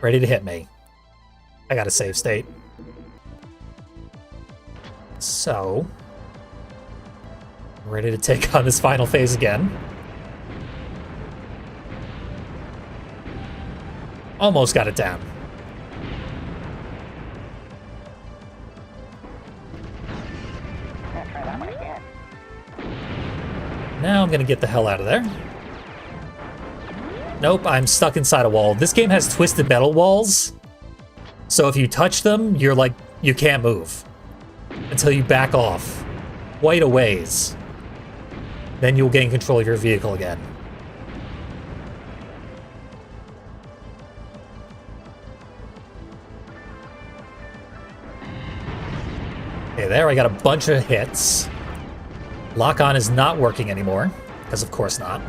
ready to hit me. I got a save state. So, I'm ready to take on this final phase again. Almost got it down. I'll try that one again. Now I'm gonna get the hell out of there. Nope, I'm stuck inside a wall. This game has twisted metal walls, so if you touch them, you're like, you can't move until you back off quite a ways. Then you'll gain control of your vehicle again. Okay, there I got a bunch of hits. Lock-on is not working anymore, because of course not.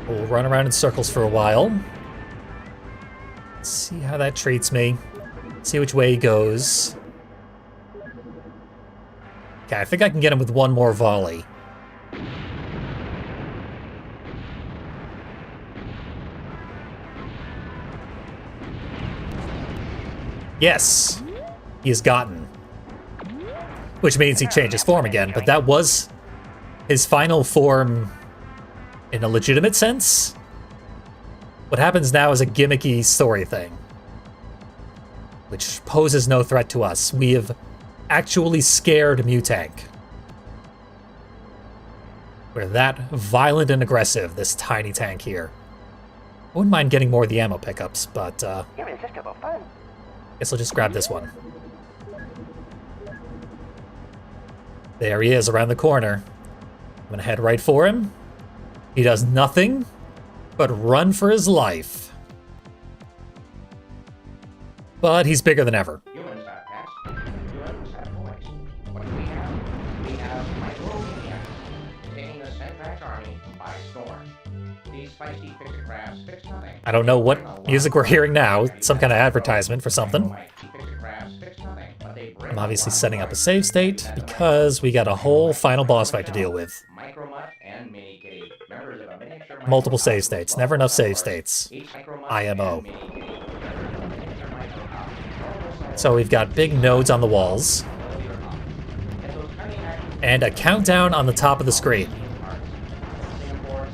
We'll run around in circles for a while. See how that treats me. See which way he goes. Okay, I think I can get him with one more volley. Yes, he has gotten. Which means he changes form again, but that was his final form in a legitimate sense. What happens now is a gimmicky story thing, which poses no threat to us. We have actually scared Mutank. We're that violent and aggressive, this tiny tank here. I wouldn't mind getting more of the ammo pickups, but Irresistible fun. guess I'll just grab this one. There he is around the corner. I'm gonna head right for him. He does nothing but run for his life. But he's bigger than ever. Humans have pets. Humans have toys. What do we have? We have micromania, taking the Centrax army by storm. These feisty fixit crabs fix nothing. I don't know what music we're hearing now. Some kind of advertisement for something. I'm obviously setting up a save state because we got a whole final boss fight to deal with. Multiple save states. Never enough save states. IMO. So we've got big nodes on the walls. And a countdown on the top of the screen.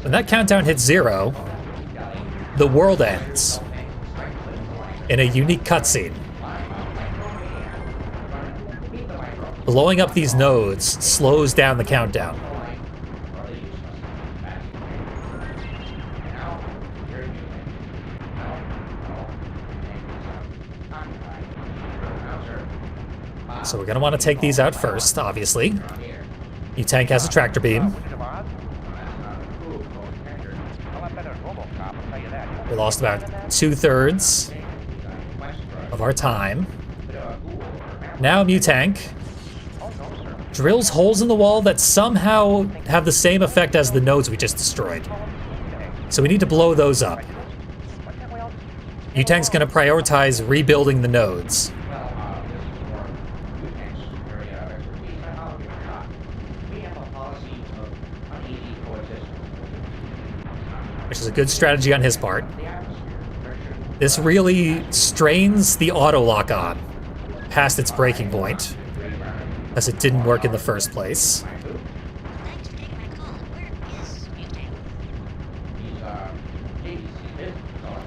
When that countdown hits 0, the world ends. In a unique cutscene. Blowing up these nodes slows down the countdown. So we're gonna want to take these out first, obviously. Mutank has a tractor beam. lost about 2/3 of our time. Now Mutank drills holes in the wall that somehow have the same effect as the nodes we just destroyed. So we need to blow those up. Mutank's gonna prioritize rebuilding the nodes. Which is a good strategy on his part. This really strains the auto-lock on past its breaking point, as it didn't work in the first place.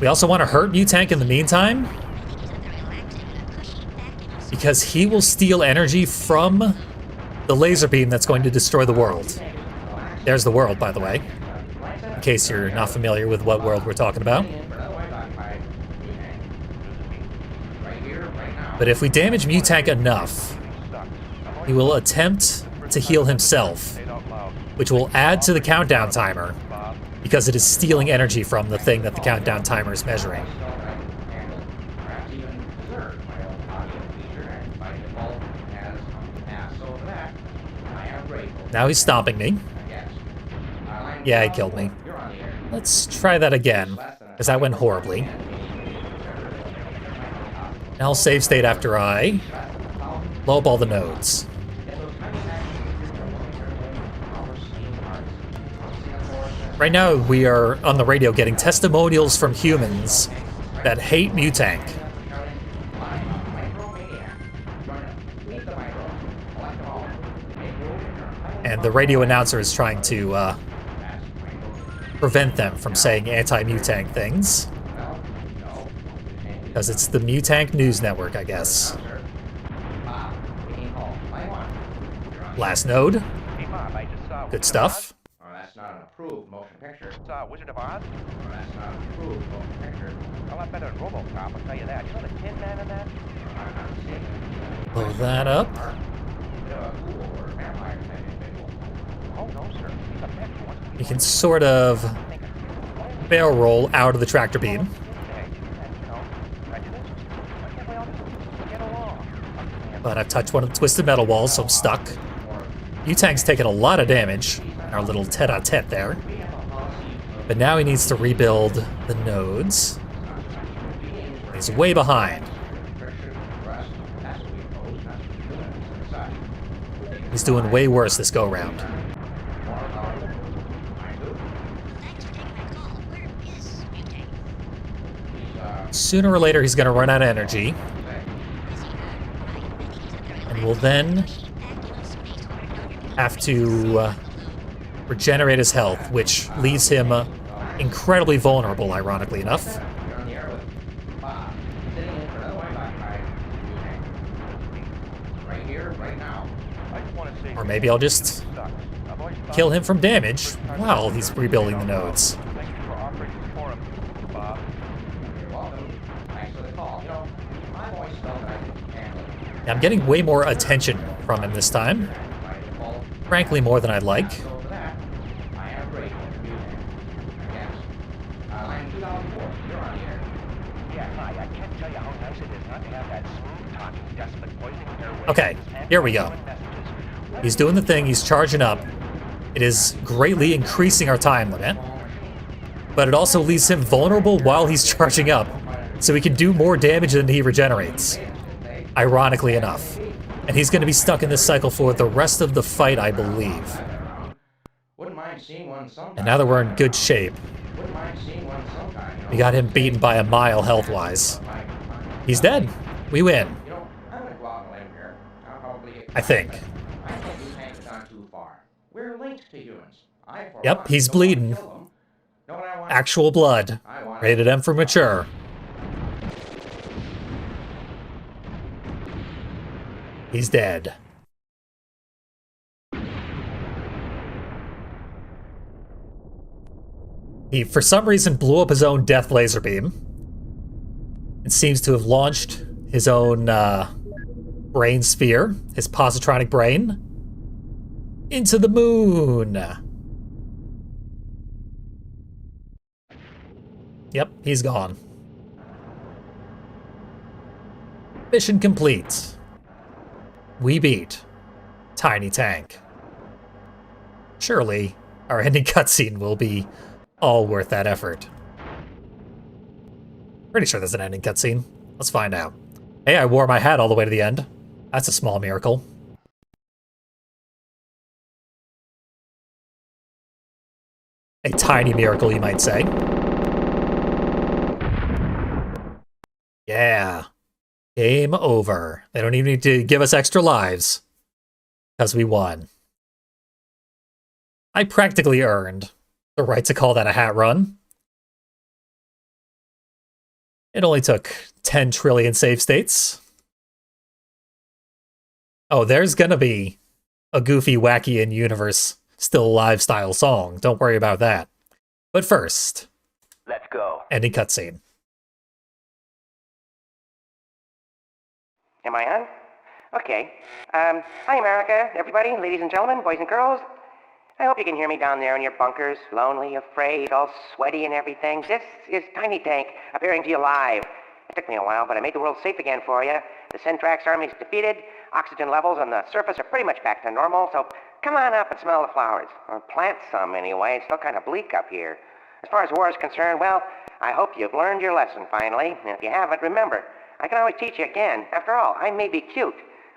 We also want to hurt Mutank in the meantime, because he will steal energy from the laser beam that's going to destroy the world. There's the world, by the way, in case you're not familiar with what world we're talking about. But if we damage Mutank enough, he will attempt to heal himself, which will add to the countdown timer, because it is stealing energy from the thing that the countdown timer is measuring. Now he's stomping me. Yeah, he killed me. Let's try that again, because that went horribly. Now I'll save state after I lowball the nodes. Right now we are on the radio getting testimonials from humans that hate Mutank. And the radio announcer is trying to prevent them from saying anti-Mutank things. Because it's the Mutank News Network, I guess. Last node. Good stuff. That's not an approved motion picture. It's Wizard of Oz? That's not an approved motion picture. A lot better than RoboCop, I'll tell you that. You know the Tin Man in that? Blow that up. Oh, no, sir. He's a pet. He wants to You can sort of barrel roll out of the tractor beam. But I've touched one of the twisted metal walls, so I'm stuck. Mutank's taken a lot of damage in our little tete-a-tete there. But now he needs to rebuild the nodes. He's way behind. He's doing way worse this go-round. Sooner or later, he's going to run out of energy. And will then have to regenerate his health, which leaves him incredibly vulnerable, ironically enough. Or maybe I'll just kill him from damage while he's rebuilding the nodes. I'm getting way more attention from him this time. Frankly, more than I'd like. Okay, here we go. He's doing the thing, he's charging up. It is greatly increasing our time limit. But it also leaves him vulnerable while he's charging up, so he can do more damage than he regenerates. Ironically enough. And he's going to be stuck in this cycle for the rest of the fight, I believe. And now that we're in good shape, we got him beaten by a mile health-wise. He's dead. We win. I think. Yep, he's bleeding. Actual blood. Rated M for mature. He's dead. He, for some reason, blew up his own death laser beam. It seems to have launched his own brain sphere, his positronic brain, into the moon. Yep, he's gone. Mission complete. We beat Tiny Tank. Surely, our ending cutscene will be all worth that effort. Pretty sure there's an ending cutscene. Let's find out. Hey, I wore my hat all the way to the end. That's a small miracle. A tiny miracle, you might say. Yeah. Game over. They don't even need to give us extra lives. Because we won. I practically earned the right to call that a hat run. It only took 10 trillion save states. Oh, there's gonna be a goofy, wacky, in-universe, still alive style song. Don't worry about that. But first, Let's go. ending cutscene. Am I on? Okay. Hi, America, everybody, ladies and gentlemen, boys and girls. I hope you can hear me down there in your bunkers, lonely, afraid, all sweaty and everything. This is Tiny Tank, appearing to you live. It took me a while, but I made the world safe again for you. The Centrax army's defeated. Oxygen levels on the surface are pretty much back to normal, so come on up and smell the flowers. Or plant some, anyway. It's still kind of bleak up here. As far as war is concerned, well, I hope you've learned your lesson finally. And if you haven't, remember, I can always teach you again. After all, I may be cute,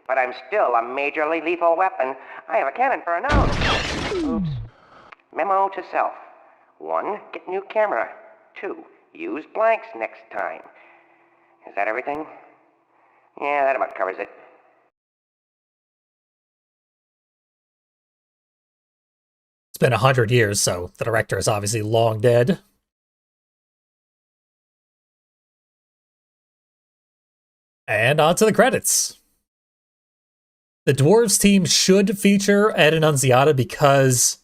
but I'm still a majorly lethal weapon. I have a cannon for a nose. Oops. Memo to self. 1, get new camera. 2, use blanks next time. Is that everything? Yeah, that about covers it. It's been 100 years, so the director is obviously long dead. And on to the credits. The Dwarves team should feature Ed Annunziata because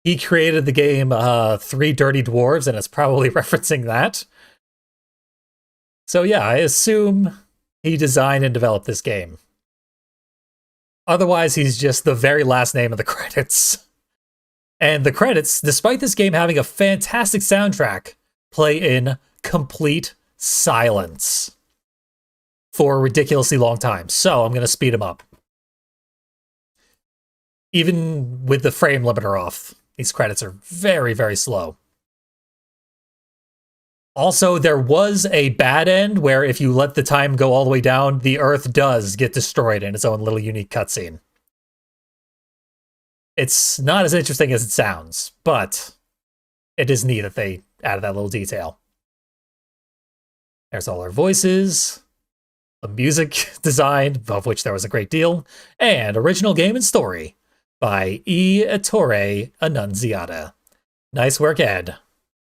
he created the game Three Dirty Dwarves, and it's probably referencing that. So yeah, I assume he designed and developed this game. Otherwise, he's just the very last name of the credits. And the credits, despite this game having a fantastic soundtrack, play in complete silence for a ridiculously long time. So I'm going to speed them up. Even with the frame limiter off, these credits are very, very slow. Also, there was a bad end where if you let the time go all the way down, the Earth does get destroyed in its own little unique cutscene. It's not as interesting as it sounds, but it is neat that they added that little detail. There's all our voices, the music design, of which there was a great deal, and original game and story by E. Ettore Annunziata. Nice work, Ed.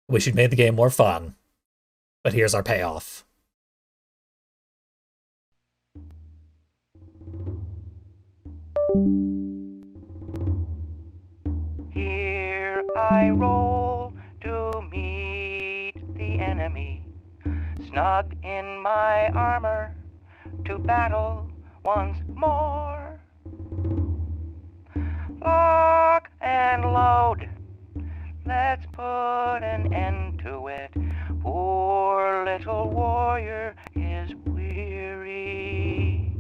Wish you'd made the game more fun. But here's our payoff. Here I roll to meet the enemy, snug in my armor to battle once more. Lock and load, let's put an end to it. Poor little warrior is weary.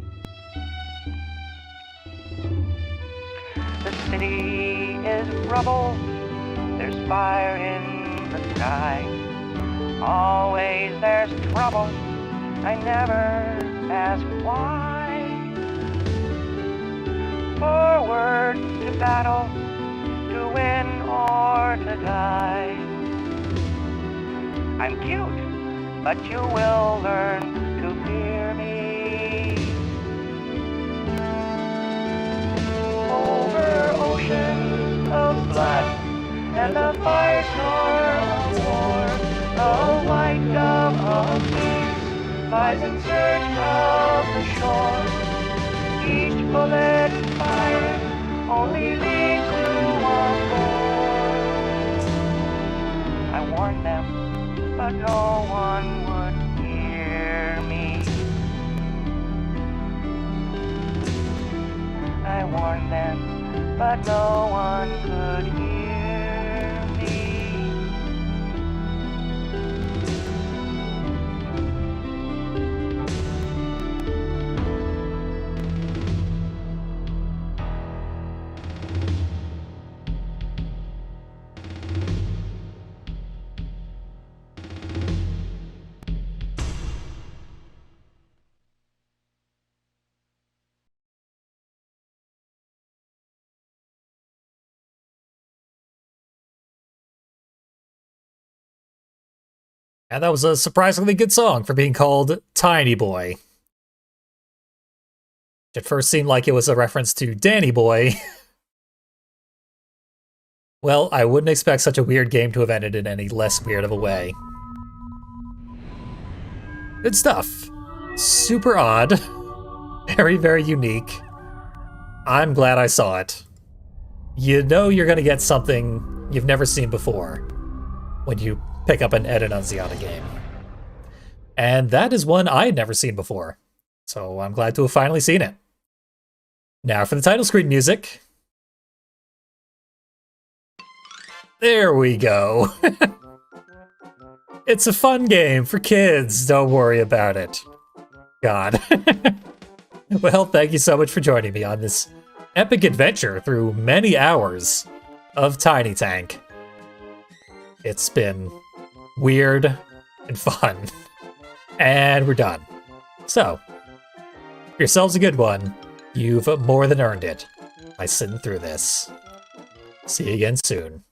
The city is rubble, there's fire in the sky. Always there's trouble, I never ask why. Forward to battle, to win or to die. I'm cute, but you will learn to fear me. Over oceans of blood and the fire storm of war, the white dove of peace flies in search of the shore. Each bullet fired only leads to one more. I warned them, but no one would hear me. I warned them, but no one could hear me. And that was a surprisingly good song for being called Tiny Boy. At first seemed like it was a reference to Danny Boy. Well, I wouldn't expect such a weird game to have ended in any less weird of a way. Good stuff. Super odd. Very, very unique. I'm glad I saw it. You know you're gonna get something you've never seen before when you pick up an Ed Annunziata game. And that is one I had never seen before, so I'm glad to have finally seen it. Now for the title screen music. There we go. It's a fun game for kids, don't worry about it. God. Well, thank you so much for joining me on this epic adventure through many hours of Tiny Tank. It's been weird and fun. And we're done. So, yourselves a good one. You've more than earned it by sitting through this. See you again soon.